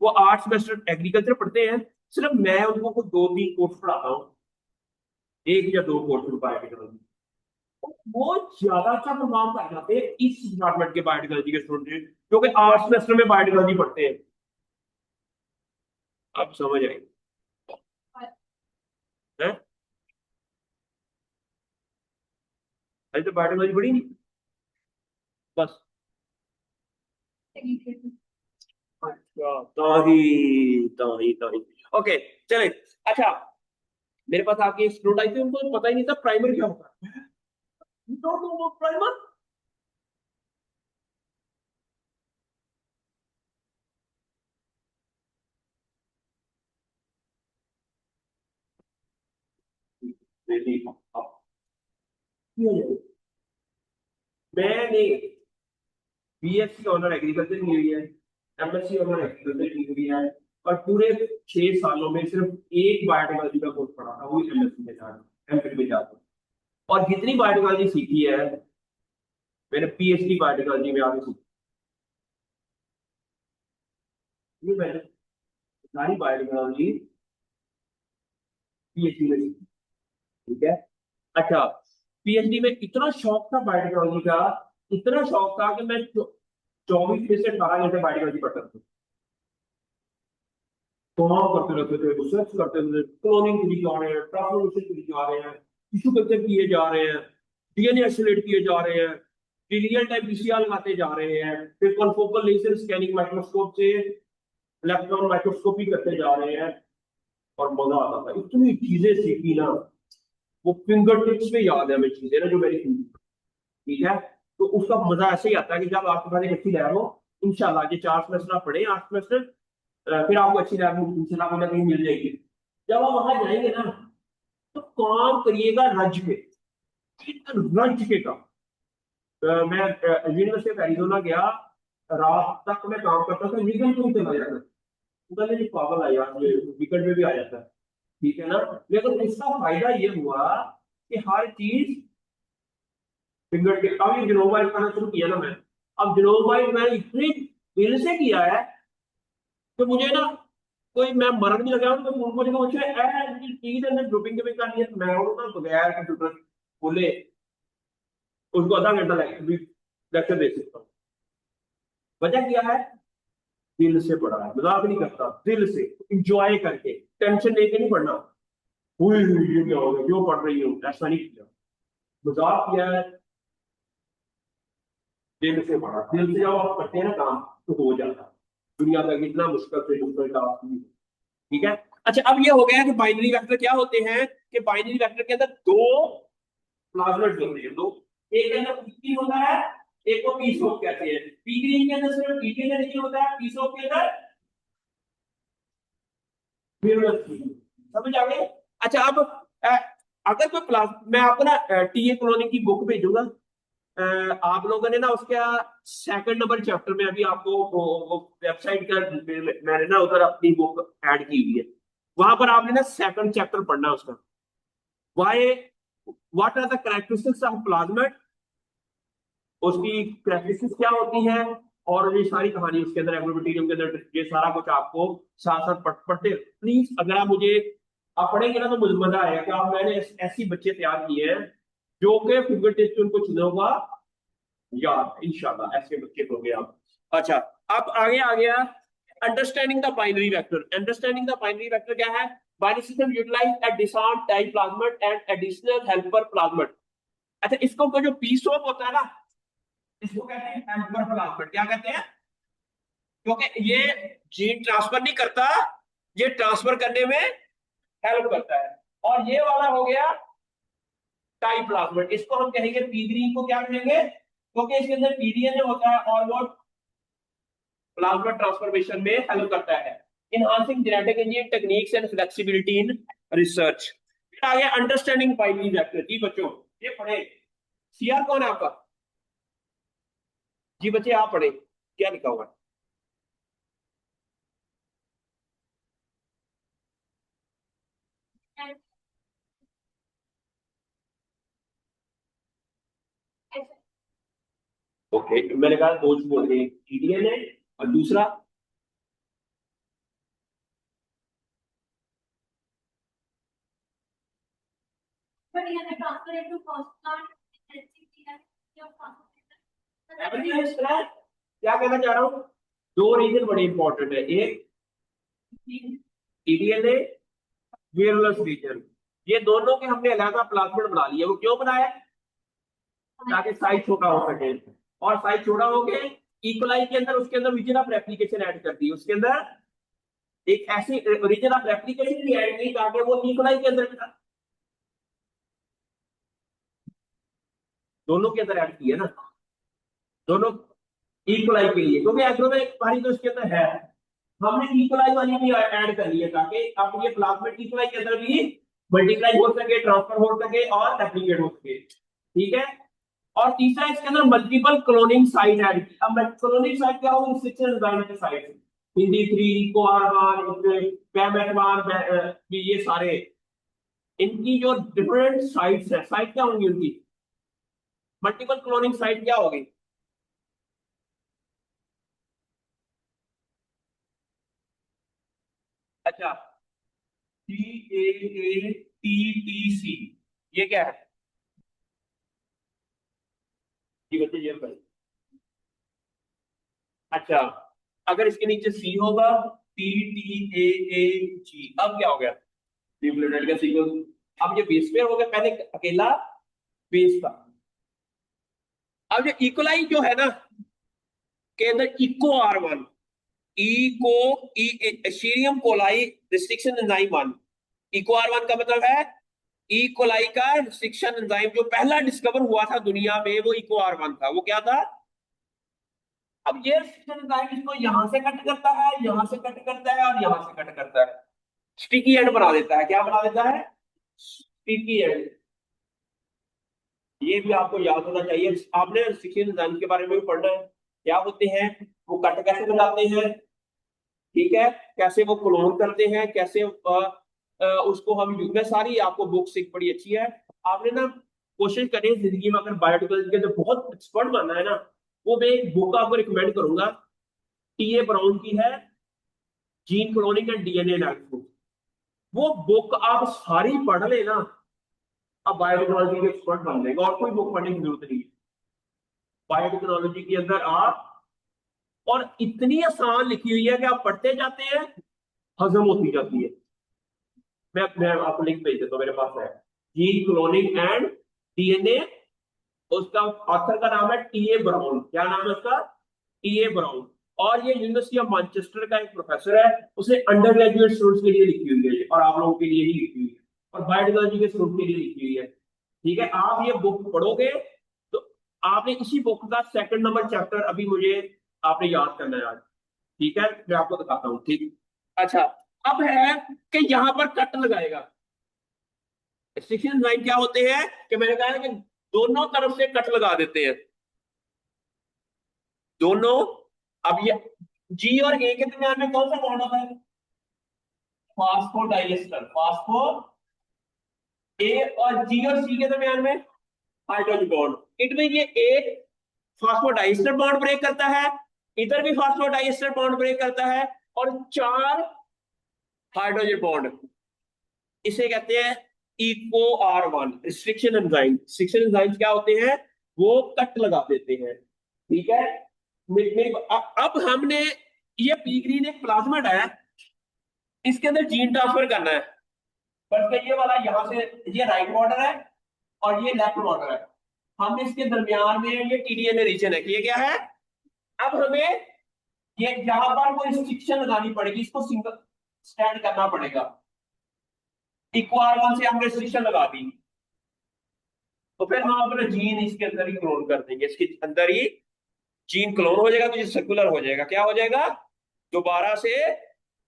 वो 8 सेमेस्टर एग्रीकल्चर पढ़ते हैं, सिर्फ मैं उनको कुछ 2-3 कोर्स पढ़ाता हूँ, 1 या 2 कोर्स बायोटेक्नोलॉजी। वो ज्यादा अच्छा परफॉर्म कर जाते हैं इस डिपार्टमेंट के बायोटेक्नोलॉजी के स्टूडेंट जो कि 8 सेमेस्टर में बायोटेक्नोलॉजी पढ़ते हैं। आप समझ आए हैं? अरे तो बायोटेक्नोलॉजी पढ़ी नहीं बस। अच्छा, तो ही ओके, चले। अच्छा, मेरे पास आपके स्टूडेंट आई थी, उनको पता ही नहीं था प्राइमर क्या होता है। तो प्राइमर मैंने बीएससी ऑनर एग्रीकल्चर की हुई है, एमएससी ऑनर एग्रीकल्चर की हुई है, और पूरे 6 सालों में सिर्फ एक बायोटेक्नोलॉजी का कोर्स पढ़ा था, वो एमएससी में जाकर एमफिल में जाकर। और जितनी बायोटेक्नोलॉजी सीखी है मैंने पीएचडी बायोटेक्नोलॉजी में आगे सीखी। ये मैंने सारी बायोटेक्नोलॉजी पीएचडी में सीखी। ठीक है। अच्छा, पीएचडी में इतना शौक था बायोटेक्नोलॉजी का, इतना शौक था कि मैं 24 में से 18 घंटे बायोटेक्नोलॉजी पढ़ता था। काम करते रहते थे, रिसर्च करते थे, क्लोनिंग किए जा रहे हैं, ट्रांसफॉर्मेशन किए जा रहे हैं, टिश्यू कल्चर किए जा रहे हैं, डीएनए आइसोलेट किए जा रहे हैं, रियल टाइम पीसीआर लगाते जा रहे हैं, फिर कॉन्फोकल लेजर स्कैनिंग माइक्रोस्कोप से इलेक्ट्रॉन माइक्रोस्कोपी करते जा रहे हैं। और मजा आता था, इतनी चीजें सीखी ना, वो फिंगर टिप्स पे याद है हमें चीजें ना जो मेरी। ठीक है। तो उसका मजा ऐसे ही आता है कि जब आपके पास एक अच्छी लैब हो, इंशाल्लाह ये 4 सेमेस्टर आप पढ़े, 8 सेमेस्टर, फिर आपको अच्छी लैब इंशाल्लाह कहीं ना कहीं मिल जाएगी। जब आप वहां जाएंगे ना, तो काम करिएगा रज के, रज के काम। मैं यूनिवर्सिटी ऑफ एरिजोना गया, रात तक मैं काम करता था, वीकेंड को भी चला जाता था। कहते जी पागल है यार, ये वीकेंड में भी आ जाता है, ठीक है ना। लेकिन इसका फायदा ये हुआ कि हर चीज फिंगर के। अब ये जिनोमाइट खाना शुरू किया ना मैं, अब जिनोमाइट मैंने इतने दिल से किया है कि मुझे ना कोई, मैं मरन नहीं लगा, तो मुझे मुझे ऐसी चीज है ग्रुपिंग के भी करनी है, मैं ना बगैर कंप्यूटर खोले उसको आधा घंटा लेक्चर दे सकता हूँ। वजह क्या है? दिल से पढ़ा है, मजाक नहीं करता, दिल से इंजॉय करके, टेंशन लेके नहीं पढ़ना। हुई ये क्या हो गया, जो पढ़ रही हूँ, ऐसा नहीं किया, मजाक किया है, दिल से पढ़ा। दिल से जब आप करते हैं ना काम, तो हो जाता है। दुनिया का इतना मुश्किल से मुश्किल टास्क नहीं है, ठीक है। अच्छा, अब ये हो गया कि बाइनरी वेक्टर क्या होते हैं, कि बाइनरी वेक्टर के अंदर दो प्लाज्मेट होते हैं, दो, एक के अंदर पी होता है, एक को पी सोप कहते हैं। पी के अंदर सिर्फ पी के अंदर नहीं होता है, पी सोप के अंदर समझ आ गए। अच्छा, अब अगर कोई प्लाज, मैं आपको ना टीए क्लोनिंग की बुक भेजूंगा, आप लोगों ने ना उसका सेकंड नंबर चैप्टर में अभी आपको वो वेबसाइट का मैंने ना उधर अपनी बुक ऐड की हुई है, वहां पर आपने ना सेकंड चैप्टर पढ़ना है उसका। Why, what are the characteristics of plasmid, उसकी कैरेक्टरिस्टिक्स क्या होती है, और ये सारी कहानी उसके अंदर, एग्रोबैक्टीरियम के अंदर, ये सारा कुछ आपको साथ साथ पढ़ते। प्लीज अगर आप मुझे, आप पढ़ेंगे ना तो मुझे मजा आएगा कि आप, मैंने ऐसी बच्चे तैयार किए हैं जो कि फिंगर टिप्स उनको चीजों होगा याद, इंशाल्लाह ऐसे बच्चे होंगे आप। अच्छा, अब आगे आ गया understanding the binary vector. Understanding the binary vector क्या है? Binary system utilize a disarmed type plasmid and additional helper plasmid. अच्छा, इसको जो पी सोप होता है ना, इसको कहते हैं हेल्पर प्लाज्मेट। क्या कहते हैं? क्योंकि ये जीन ट्रांसफर नहीं करता, ये ट्रांसफर करने में हेल्प करता है। और ये वाला हो गया टाइप प्लाज्मेट, इसको हम कहेंगे पी3 को क्या कहेंगे, क्योंकि इसके अंदर पीडीएन जो होता है और वो प्लाज्मा ट्रांसफॉर्मेशन में हेल्प करता है। Enhancing genetic engineering techniques and flexibility in research. फिर आ गया अंडरस्टैंडिंग बाइनरी वेक्टर। जी बच्चों, ये पढ़े, सीआर कौन है आपका? जी बच्चे आप पढ़े, क्या लिखा हुआ है? ओके, मैंने कहा दो बोल रहे, टीडीएन है और दूसरा क्या कहना चाह रहा हूँ, दो रीजन बड़े इंपॉर्टेंट है, एक टीडीएन है, वेयरलेस रीजन। ये दोनों के हमने अलग प्लाज्मेट बना लिया। वो क्यों बनाया? ताकि साइज छोटा हो सके, और साइज छोटा हो गए, इक्वलाई के अंदर, उसके अंदर रीजन ऑफ रेप्लिकेशन ऐड कर दी, उसके अंदर एक ऐसी रीजन ऑफ रेप्लिकेशन भी ऐड की ताकि वो इक्वलाई के अंदर, दोनों के अंदर ऐड किया ना, दोनों इक्वलाई के लिए, क्योंकि एग्रो में पानी तो इसके अंदर है, हमने इक्वलाई वाली भी ऐड कर ली है ताकि अब ये प्लाज्मेट इक्वलाई के अंदर भी मल्टीप्लाई हो सके, ट्रांसफर हो सके और रेप्लिकेट हो सके, ठीक है। और तीसरा, इसके अंदर मल्टीपल क्लोनिंग साइट ऐड की। अब क्लोनिंग साइट क्या होगी? इंस्ट्रक्शन डिजाइन की साइट, हिंदी 3, कोआरवान, पैमेटवान, ये सारे, इनकी जो डिफरेंट साइट्स है, साइट क्या होंगी उनकी? मल्टीपल क्लोनिंग साइट क्या होगी? अच्छा, CAATTC, ये क्या है? ये बच्चे ये करें। अच्छा, अगर इसके न्यूक्लियोटाइड नीचे सी होगा, TTAAG, अब क्या हो गया? न्यूक्लियोटाइड का सीक्वेंस। अब ये बेस पेयर हो गया, पहले अकेला बेस था। अब ये इकोलाई जो है ना, के अंदर इको R1, इको सीरियम coli restriction enzyme 1। Eco R1 का मतलब है ई कोलाई का रिस्ट्रिक्शन एंजाइम जो पहला डिस्कवर हुआ था दुनिया में वो इको आर 1 था। वो क्या था? अब ये रिस्ट्रिक्शन एंजाइम इसको यहां से कट करता है, यहां से कट करता है और यहां से कट करता है, स्टिकी एंड बना देता है। क्या बना देता है? Sticky and. ये भी आपको याद होना चाहिए। आपने रिस्ट्रिक्शन एंजाइम के बारे में भी पढ़ना है। क्या होते हैं, वो कट कैसे बनाते हैं, ठीक है, कैसे वो क्लोन करते हैं, कैसे उसको हम मैं सारी आपको बुक्स एक बड़ी अच्छी है। आपने ना कोशिश करें जिंदगी में, अगर बायोटेक्नोलॉजी के अंदर बहुत एक्सपर्ट बनना है ना, वो मैं एक बुक आपको रिकमेंड करूंगा। टीए ब्राउन की है, gene cloning and DNA analysis. वो बुक आप सारी पढ़ लेना, आप बायोटेक्नोलॉजी के एक्सपर्ट बन जाएंगे, और कोई बुक पढ़ने की जरूरत नहीं है बायोटेक्नोलॉजी के अंदर आप। और इतनी आसान लिखी हुई है कि आप पढ़ते जाते हैं, हजम होती जाती है। मैं आपको लिंक भेज देता हूँ, मेरे पास है। जीन क्लोनिंग एंड डीएनए, उसका ऑथर का नाम है टीए ब्राउन। क्या नाम है उसका? TA brown. और ये यूनिवर्सिटी ऑफ मैनचेस्टर का एक प्रोफेसर है, उसने अंडर ग्रेजुएट स्टूडेंट्स के लिए लिखी हुई है और आप लोगों के लिए ही लिखी हुई है, और बायोटेक्नोलॉजी के स्टूडेंट के लिए लिखी हुई है। ठीक है, आप ये बुक पढ़ोगे तो आपने इसी बुक का सेकंड नंबर चैप्टर अभी मुझे आपने याद करना है आज। ठीक है, मैं आपको दिखाता हूँ। ठीक, अच्छा, अब है कि यहां पर कट लगाएगा। रिस्ट्रिक्शन लाइन क्या होते हैं कि मैंने कहा है कि दोनों तरफ से कट लगा देते हैं, दोनों। अब ये जी और ए के दरमियान में कौन सा बॉन्ड होता है? फास्फोडाइएस्टर। फास्फो, ए और जी और सी के दरमियान में हाइड्रोजन बॉन्ड। इट में ये एक फास्फोडाइएस्टर बॉन्ड ब्रेक करता है, इधर भी फास्फोडाइएस्टर बॉन्ड ब्रेक करता है, और चार हाइड्रोजन बॉन्ड। इसे कहते हैं Eco R 1 restriction enzyme. Restriction enzyme क्या होते हैं? वो कट लगा देते हैं। ठीक है, अब हमने ये पी ग्रीन एक प्लाज्मिड है, इसके अंदर जीन ट्रांसफर करना है। बट ये वाला यहां से, ये राइट बॉर्डर है और ये लेफ्ट बॉर्डर है, हम इसके दरमियान में ये टीडीएनए रीजन है। ये क्या है? अब हमें ये यहां पर वो रिस्ट्रिक्शन लगानी पड़ेगी, इसको सिंगल स्टैंड करना पड़ेगा। इक्वार 1 से हमने रिस्ट्रिक्शन लगा दी, तो फिर हम अपना जीन इसके अंदर ही क्लोन कर देंगे, इसके अंदर ही जीन क्लोन हो जाएगा, तो ये सर्कुलर हो जाएगा। क्या हो जाएगा? दोबारा से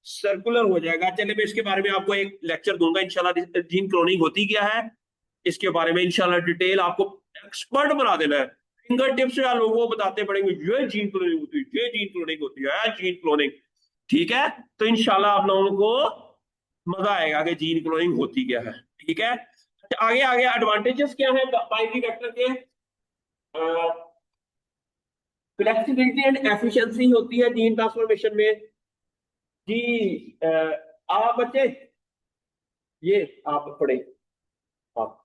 सर्कुलर हो जाएगा। चलिए, मैं इसके बारे में आपको एक लेक्चर दूंगा इंशाल्लाह, जीन क्लोनिंग होती क्या है इसके बारे में इंशाल्लाह डिटेल आपको एक्सपर्ट बना देना है। फिंगर टिप्स से लोगों को बताते पड़ेंगे, ये जीन क्लोनिंग होती है, ये जीन क्लोनिंग होती है, जीन क्लोनिंग। ठीक है, तो इंशाल्लाह आप लोगों को मजा आएगा कि जीन क्लोनिंग होती क्या है। ठीक है, अच्छा, आगे आगे एडवांटेजेस क्या है बाइनरी वेक्टर के? फ्लेक्सिबिलिटी एंड एफिशिएंसी होती है जीन ट्रांसफॉर्मेशन में। जी आप बच्चे, ये आप पढ़े, आप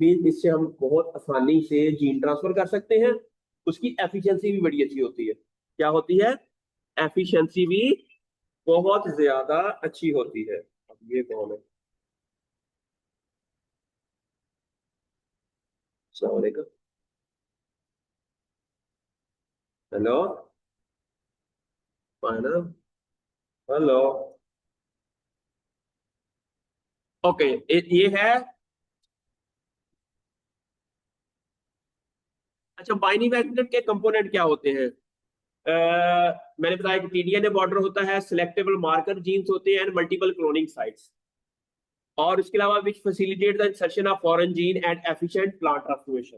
मीन इससे हम बहुत आसानी से जीन ट्रांसफर कर सकते हैं। उसकी एफिशिएंसी भी बड़ी अच्छी होती है। क्या होती है? एफिशिएंसी भी बहुत ज्यादा अच्छी होती है। अब ये कौन है? अस्सलाम वालेकुम। हेलो, माना, हेलो। ओके, ये है। अच्छा, बाइनरी वेक्टर के कंपोनेंट क्या होते हैं? मैंने बताया कि टीडीएनए बॉर्डर होता है, सिलेक्टेबल मार्कर जीन्स होते हैं, एंड मल्टीपल क्लोनिंग साइट्स, और उसके अलावा which facilitate the insertion of foreign gene and efficient plant transformation.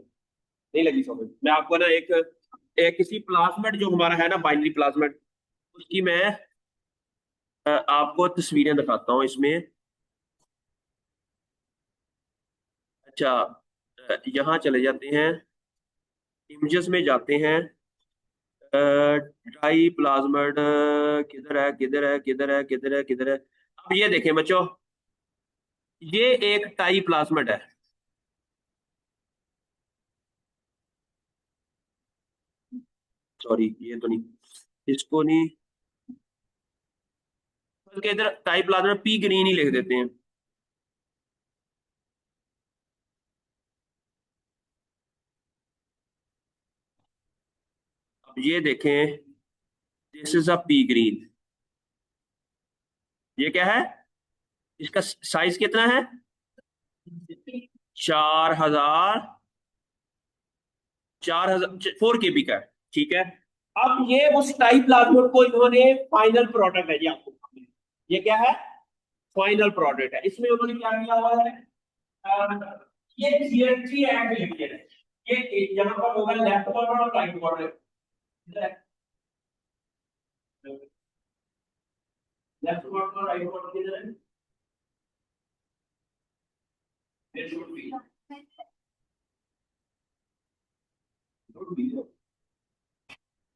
नहीं लगी समझ? मैं आपको ना एक किसी प्लाज्मिड जो हमारा है ना, बाइनरी प्लाज्मिड, उसकी मैं आपको तस्वीरें दिखाता हूँ इसमें। अच्छा, यहाँ चले जाते हैं, इमेजेस में जाते हैं। डाई प्लाज्मिड किधर है, किधर है, किधर है, किधर है, किधर है? अब ये देखें बच्चों, ये एक टाई प्लाज्मिड है। सॉरी ये तो नहीं, इसको नहीं, बल्कि इधर टाइप प्लाज्मा पी ग्रीन ही लिख देते हैं। अब ये देखें, this is a P green. ये क्या है, इसका साइज कितना है, 4000, 4000 4 KB का है, ठीक है। अब ये उस टाइप प्लाज्मा को इन्होंने फाइनल प्रोडक्ट है ये आपको, ये क्या है, फाइनल प्रोडक्ट है। इसमें उन्होंने क्या किया हुआ है, ये GH3 ऐड लिखिए, ये यहाँ पर होगा लेफ्ट बॉर्डर और राइट बॉर्डर, लेफ्ट बॉर्डर और राइट बॉर्डर किधर है, it should be, should be,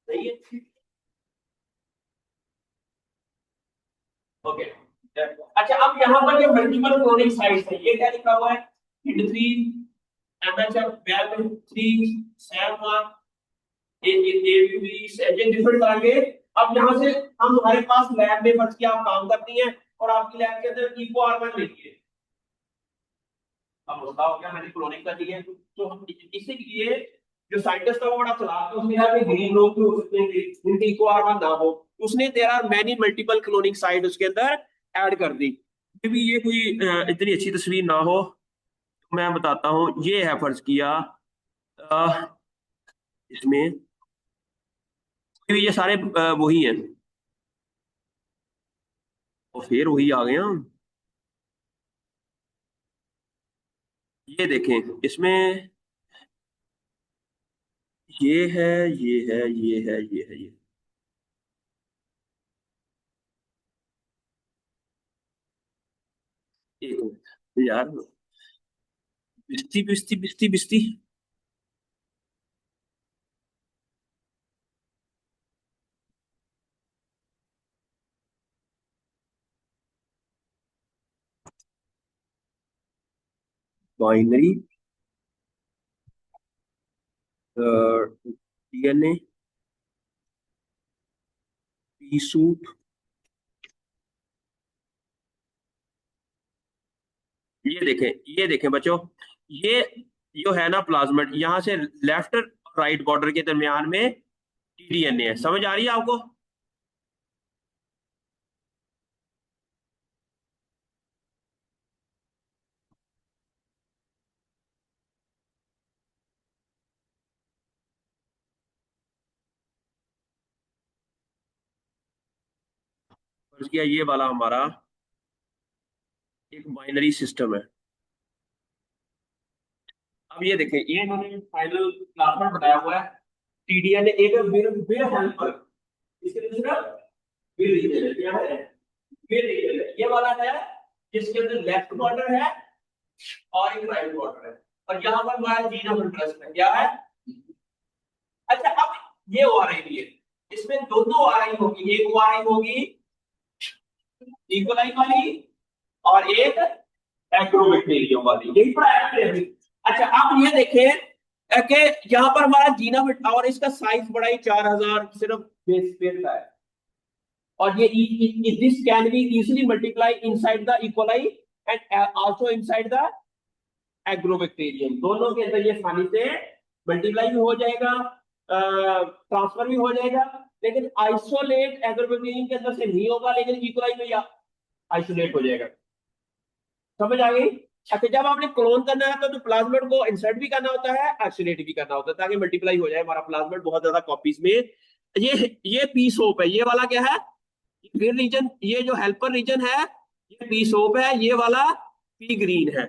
सही है, ओके। अच्छा अब यहाँ पर ये मल्टीपल क्लोनिंग साइट्स है, ये क्या लिखा हुआ है, HID3, MHF, BAL3, SAM1, ABB, ये डिफरेंट तरह के। अब यहाँ से हम हमारे पास लैब में फर्ज किया आप काम करती हैं और आपकी लैब के अंदर इको आर1 लिखिए, अब बताओ क्या मैंने क्लोनिंग कर दी है, तो हम इसीलिए जो साइंटिस्ट है वो बड़ा चालाक है, उसने कहा कि ग्रीन लोग भी हो सकते हैं जिनकी इको आर1 ना हो, उसने there are many multiple cloning site उसके अंदर ऐड कर दी। भी ये कोई इतनी अच्छी तस्वीर ना हो, तो मैं बताता हूँ, ये है फर्ज किया इसमें ये सारे वही हैं, और फिर वही आ गए हम। ये देखें इसमें, ये है, ये है, ये है, ये है, ये एक मिनट यार, बिस्ती बिस्ती बिस्ती बिस्ती, बाइनरी DNA, पी सूट, ये देखें बच्चों, ये जो है ना प्लाज्मिड, यहां से लेफ्ट और राइट बॉर्डर के दरमियान में TDNA है, समझ आ रही है आपको। फर्ज किया ये वाला हमारा एक बाइनरी सिस्टम है। अब ये देखें, ये इन्होंने फाइनल प्लाज्मिड बनाया हुआ है, TDNA एक बिर बिर हेल्पर, इसके दूसरा बिर रीजन क्या है, बिर रीजन ये वाला है जिसके अंदर लेफ्ट बॉर्डर है और एक राइट बॉर्डर है, और यहाँ पर हमारा जीन ऑफ इंटरेस्ट है क्या है। अच्छा अब ये ORI है, इसमें दोनों ORI होगी, एक ORI होगी इक्वलाई वाली और एक एग्रोबैक्टीरियम वाली, यही पढ़ा है अभी। अच्छा अब ये देखें कि यहाँ पर हमारा जीना और इसका साइज बड़ा ही 4000 सिर्फ बेस पेयर का है, और ये this can be easily multiply inside the E coli and also inside the agrobacterium, दोनों के अंदर ये आसानी से मल्टीप्लाई भी हो जाएगा, ट्रांसफर भी हो जाएगा, लेकिन आइसोलेट एग्रोबैक्टीरियम के अंदर से नहीं होगा, लेकिन इक्वलाई में या आइसोलेट हो जाएगा, समझ आ गई। अच्छा जब आपने क्लोन करना है तो प्लाज्मिड को इंसर्ट भी करना होता है, आइसोलेट भी करना होता है, ताकि मल्टीप्लाई हो जाए हमारा प्लाज्मिड बहुत ज्यादा कॉपीज में। ये पी सोप है, ये वाला क्या है, ग्रीन रीजन, ये जो हेल्पर रीजन है ये पी सोप है, ये वाला पी ग्रीन है।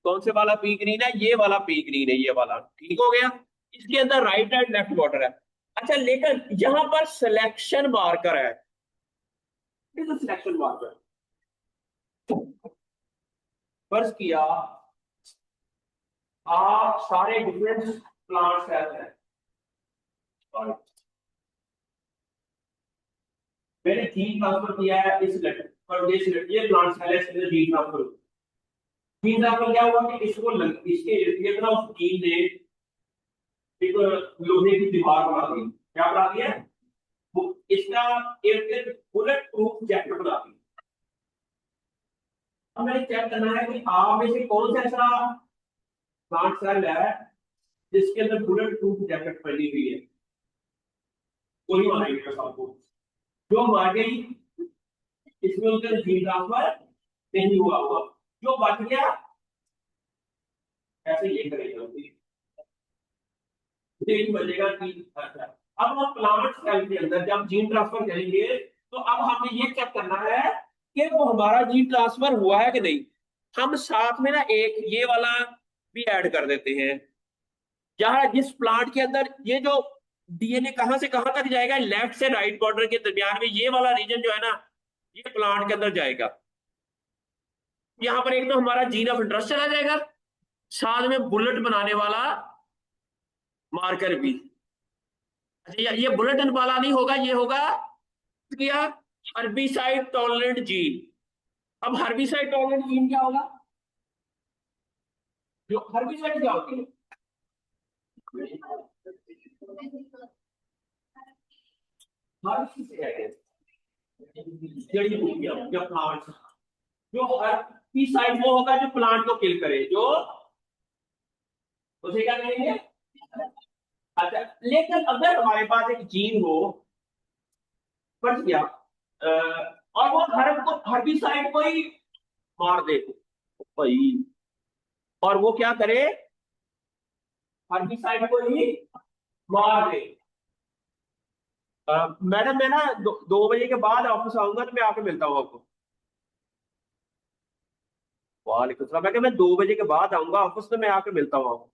कौन से वाला पी ग्रीन है, ये वाला पी ग्रीन है, ये वाला ठीक हो गया। इसके अंदर राइट एंड लेफ्ट बॉर्डर है। अच्छा लेकिन यहां पर सिलेक्शन मार्कर है, सिलेक्शन मार्कर फर्ज किया आप सारे डिफरेंट प्लांट्स हैं, और मैंने जीन ट्रांसफर किया है इस लेटर पर, ये प्लांट्स है, इसमें जीन ट्रांसफर, जीन ट्रांसफर क्या हुआ कि इसको इसके इर्द गिर्द ना उस जीन ने एक लोहे की दीवार बना दी, क्या बनाती है? इसका एक बुलेट प्रूफ जैकेट बनाती है। अब मैंने चेक करना है कि आप में से कौन सा ऐसा प्लांट सेल है जिसके अंदर बुलेट प्रूफ जैकेट पहनी हुई है। कोई मारेगा सबको, जो मार गई इसमें उनका जीन ट्रांसफर नहीं हुआ होगा, जो बच गया ऐसे ये करेगा, तीन बजेगा तीन। अच्छा, अब हम प्लांट सेल के अंदर जब जीन ट्रांसफर करेंगे तो अब हमें ये चेक करना है कि वो हमारा जीन ट्रांसफर हुआ है कि नहीं। हम साथ में ना एक ये वाला भी ऐड कर देते हैं, जहां जिस प्लांट के अंदर ये जो डीएनए कहां से कहां तक जाएगा, लेफ्ट से राइट बॉर्डर के दरमियान में ये वाला रीजन जो है ना, ये प्लांट के अंदर जाएगा। यहाँ पर एक तो हमारा जीन ऑफ इंटरेस्ट चला जाएगा, साथ में बुलेट बनाने वाला मार्कर भी। अच्छा, ये बुलेटिन वाला नहीं होगा, ये होगा क्या, हर्बिसाइड टॉलरेंट जीन। अब हर्बिसाइड टॉलरेंट जीन क्या होगा? जो हर्बिसाइड क्या होती है? हर्ब से कहते हैं जड़ी बूटियां या प्लांट्स। जो हर्बिसाइड वो होगा जो प्लांट को किल करे, जो उसे क्या कहेंगे? अच्छा, लेकिन अगर हमारे पास एक जीन हो, बच गया, और वो हर्बिसाइड को ही मार दे भाई, और वो क्या करे, हर्बिसाइड को ही मार दे। मैडम मैं ना 2 बजे के बाद ऑफिस आऊंगा, तो मैं आके मिलता हूँ आपको। वालेकुम सलाम। मैं क्या, मैं 2 बजे के बाद आऊंगा ऑफिस, तो मैं आके मिलता हूँ आपको।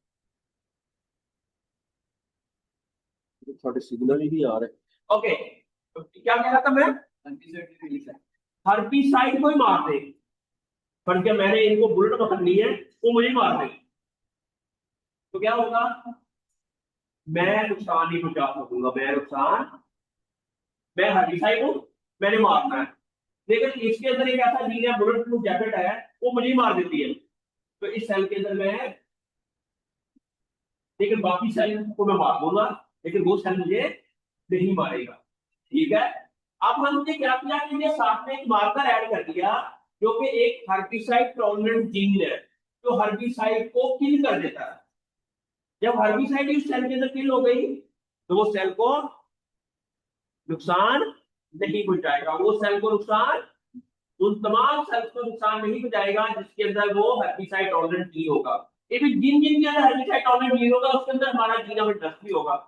थोड़े सिग्नल ही नहीं आ रहे। ओके, क्या कह रहा था मैं? हर्बिसाइड को ही मार दे, पर क्या मैंने इनको बुलेट पकड़नी है, वो मुझे मार दे, तो क्या होगा? मैं नुकसान नहीं पहुंचा सकूंगा, मैं नुकसान, मैं हर्बिसाइड हूँ, मैंने मारना है। लेकिन इसके अंदर एक ऐसा जीन है, बुलेट प्रूफ जैकेट है, वो मुझे मार देती है। तो इस सेल के अंदर मैं, लेकिन बाकी सेल को मैं मार दूंगा, लेकिन वो सेल मुझे नहीं मारेगा। ठीक है, अब हमने क्या किया कि ये साथ में एक मार्कर ऐड कर दिया, जो कि एक हर्बिसाइड टॉलरेंट जीन है, जो हर्बिसाइड को किल कर देता है। जब हर्बिसाइड इस सेल के अंदर किल हो गई, तो वो सेल को नुकसान नहीं पहुंचाएगा, वो सेल को नुकसान, उन तमाम सेल्स को नुकसान नहीं पहुंचाएगा जिसके अंदर वो हर्बिसाइड टॉलरेंट जीन होगा। ये भी जिन जिन के अंदर हर्बिसाइड टॉलरेंट जीन होगा, उसके अंदर हमारा जीन ऑफ इंटरेस्ट भी होगा।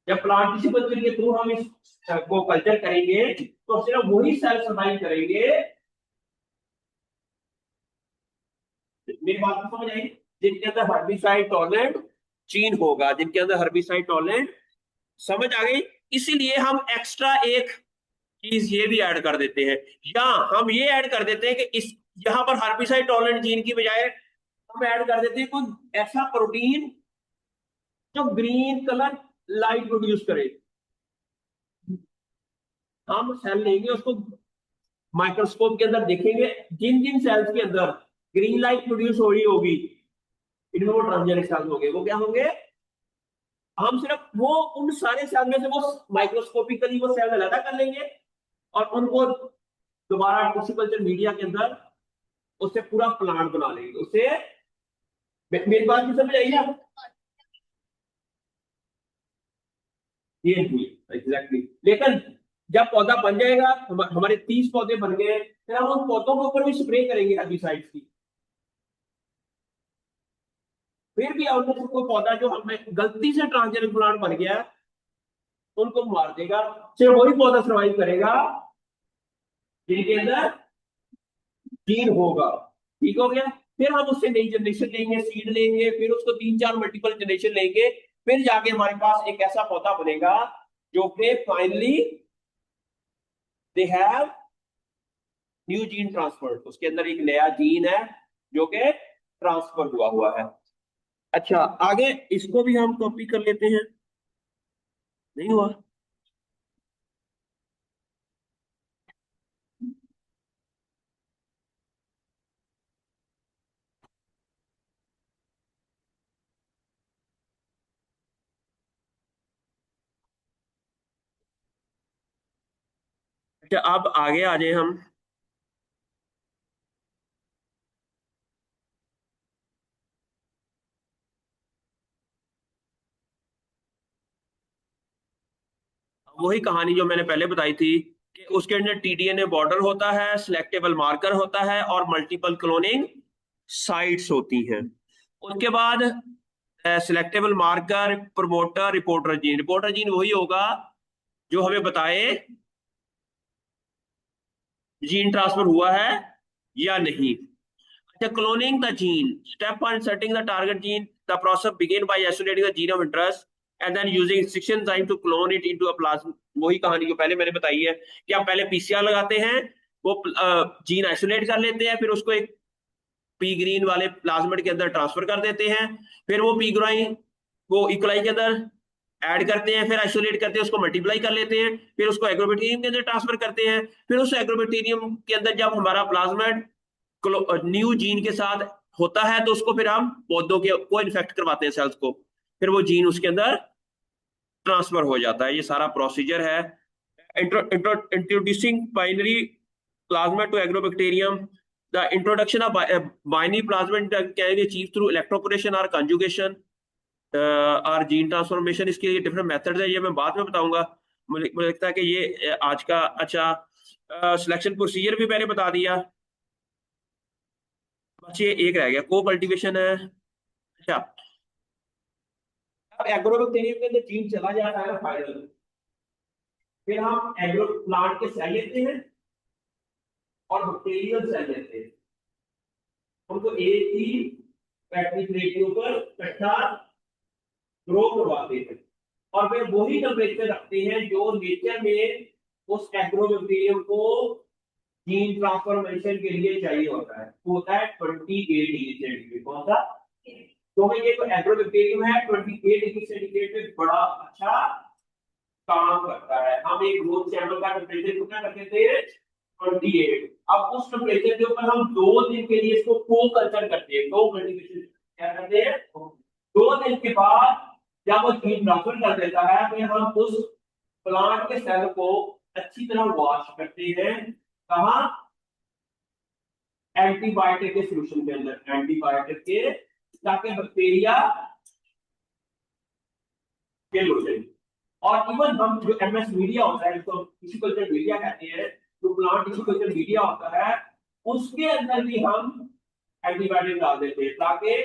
जब प्लांट टिश्यू कल्चर के थ्रू हम इस को कल्चर करेंगे, तो सिर्फ वही सेल सर्वाइव करेंगे, मेरी बात को समझ आई, जिनके अंदर हर्बिसाइड टॉलरेंट जीन होगा, जिनके अंदर हर्बिसाइड टॉलरेंट, समझ आ गई। इसीलिए हम एक्स्ट्रा एक चीज ये भी ऐड कर देते हैं, या हम ये ऐड कर देते हैं कि इस यहां पर हर्बिसाइड टॉलरेंट जीन की बजाय हम ऐड कर देते हैं कोई ऐसा प्रोटीन जो ग्रीन कलर लाइट प्रोड्यूस करे। हम सेल लेंगे, उसको माइक्रोस्कोप के अंदर देखेंगे, जिन जिन सेल्स के अंदर ग्रीन लाइट प्रोड्यूस हो रही होगी, इनमें वो ट्रांसजेनिक सेल्स होंगे। वो क्या होंगे? हम सिर्फ वो उन सारे सेल में से वो माइक्रोस्कोपिकली वो सेल अलग कर लेंगे, और उनको दोबारा टिश्यू कल्चर मीडिया के अंदर उससे पूरा प्लांट बना लेंगे उससे। मेरी बात की समझ आई है? ये हुई एग्जैक्टली। लेकिन जब पौधा बन जाएगा, हमारे 30 पौधे बन गए, फिर हम उन पौधों के ऊपर भी स्प्रे करेंगे हर्बिसाइड्स की। फिर भी उनमें से कोई पौधा जो हमें गलती से ट्रांसजेनिक प्लांट बन गया, उनको मार देगा। सिर्फ वही पौधा सर्वाइव करेगा जिनके अंदर जीन होगा। ठीक हो गया? फिर हम उससे नई जनरेशन लेंगे, सीड लेंगे, फिर उसको 3-4 मल्टीपल जनरेशन लेंगे, फिर जाके हमारे पास एक ऐसा पौधा बनेगा जो कि finally they have new gene transfer, उसके अंदर एक नया जीन है जो कि ट्रांसफर हुआ है। अच्छा, आगे इसको भी हम कॉपी कर लेते हैं। नहीं हुआ? अच्छा, अब आगे आ जाए हम। वही कहानी जो मैंने पहले बताई थी कि उसके अंदर टीडीएनए बॉर्डर होता है, सिलेक्टेबल मार्कर होता है और मल्टीपल क्लोनिंग साइट्स होती हैं। उसके बाद selectable marker, promoter, reporter gene. Reporter gene वही होगा जो हमें बताए जीन ट्रांसफर हुआ है या नहीं। अच्छा, cloning the gene, step one setting the target gene, the process begin by isolating the gene of interest and then using instruction enzyme to clone it into a plasma. वही कहानी जो पहले मैंने बताई है कि आप पहले पीसीआर लगाते हैं, वो जीन आइसोलेट कर लेते हैं, फिर उसको एक पी ग्रीन वाले प्लाज्मिड के अंदर ट्रांसफर कर देते हैं, फिर वो पी ग्राइन वो इक्वलाई के अंदर ऐड करते हैं, फिर आइसोलेट करते हैं, उसको मल्टीप्लाई कर लेते हैं, फिर उसको एग्रोबैक्टीरियम के अंदर ट्रांसफर करते हैं, फिर उस एग्रोबैक्टीरियम के अंदर जब हमारा प्लाज्मिड न्यू जीन के साथ होता है तो उसको फिर हम पौधों के को इन्फेक्ट करवाते हैं सेल्स को, फिर वो जीन उसके अंदर ट्रांसफर हो जाता है। ये सारा प्रोसीजर है। Introducing binary plasmid to agrobacterium. The introduction of binary plasmid can be achieved through electroporation or conjugation or gene transformation. इसके लिए डिफरेंट मेथड्स है, ये मैं बाद में बताऊंगा। मुझे लगता है कि ये आज का अच्छा सिलेक्शन प्रोसीजर भी मैंने बता दिया। बस ये एक रह गया, को कल्टीवेशन है। अच्छा, अब एग्रोबैक्टीरियम के अंदर जीन चला जाता है फाइनल, फिर हम एग्रो प्लांट के सेल लेते हैं और बैक्टीरियल सेल लेते हैं, उनको एक ही फैक्ट्री प्लेट के ऊपर इकट्ठा ग्रो करवाते हैं और फिर वही टेम्परेचर रखते हैं जो नेचर में उस एग्रोबैक्टीरियम को जीन ट्रांसफॉर्मेशन के लिए चाहिए होता है 28 डिग्री सेंटीग्रेड। कौन सा? तो ये जो एग्रोबैक्टीरियम है 28 डिग्री सेंटीग्रेड पे बड़ा अच्छा काम करता है। हम एक ग्रोथ चैम्बर का टेम्परेचर कितना करते थे? 28। अब उस टेम्परेचर के ऊपर हम 2 दिन के लिए इसको को कल्चर करते हैं, को कल्टीवेशन क्या करते हैं। 2 दिन के बाद जब वो हीट ट्रांसफर कर देता है फिर हम उस प्लांट के सेल को अच्छी तरह वॉश करते हैं। कहाँ? एंटीबायोटिक के सोल्यूशन के अंदर, एंटीबायोटिक के, ताकि बैक्टीरिया किल हो जाए। और इवन हम जो एमएस मीडिया होता है जिसको टिश्यू कल्चर मीडिया कहते हैं, जो प्लांट टिश्यू कल्चर मीडिया होता है उसके अंदर भी हम एंटीबायोटिक डाल देते हैं, ताकि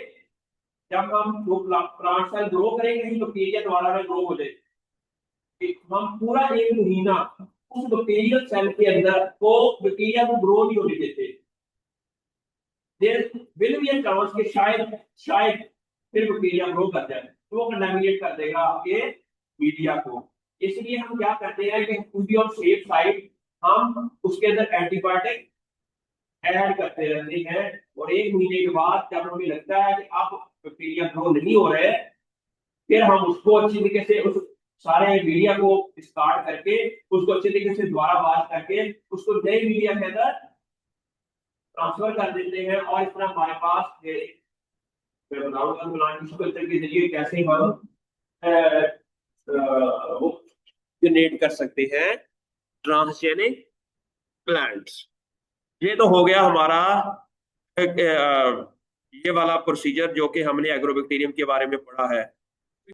जब हम जो प्लांट सेल ग्रो करेंगे नहीं बैक्टीरिया द्वारा में ग्रो हो जाए, हम पूरा 1 महीना उस बैक्टीरियल सेल के अंदर को बैक्टीरिया को ग्रो नहीं होने देते। There will be a chance कि शायद शायद फिर बैक्टीरिया ग्रो कर जाए तो वो कंटामिनेट कर देगा आपके मीडिया को। इसलिए हम क्या करते हैं कि to be on safe side हम उसके अंदर एंटीबायोटिक ऐड करते रहते हैं, और 1 महीने के बाद जब हमें लगता है कि अब बैक्टीरिया ग्रो नहीं हो रहे, फिर हम उसको अच्छी तरीके से उस सारे मीडिया को डिस्कार्ड करके उसको अच्छी तरीके से दोबारा वॉश करके उसको नए मीडिया के अंदर ट्रांसफर कर देते हैं। और इस तरह हमारे पास मैं बताऊंगा प्लांट टिश्यू कल्चर के जरिए कैसे हम वो जनरेट कर सकते हैं ट्रांसजेनिक प्लांट्स। ये तो हो गया हमारा ये वाला प्रोसीजर जो कि हमने एग्रोबैक्टीरियम के बारे में पढ़ा है।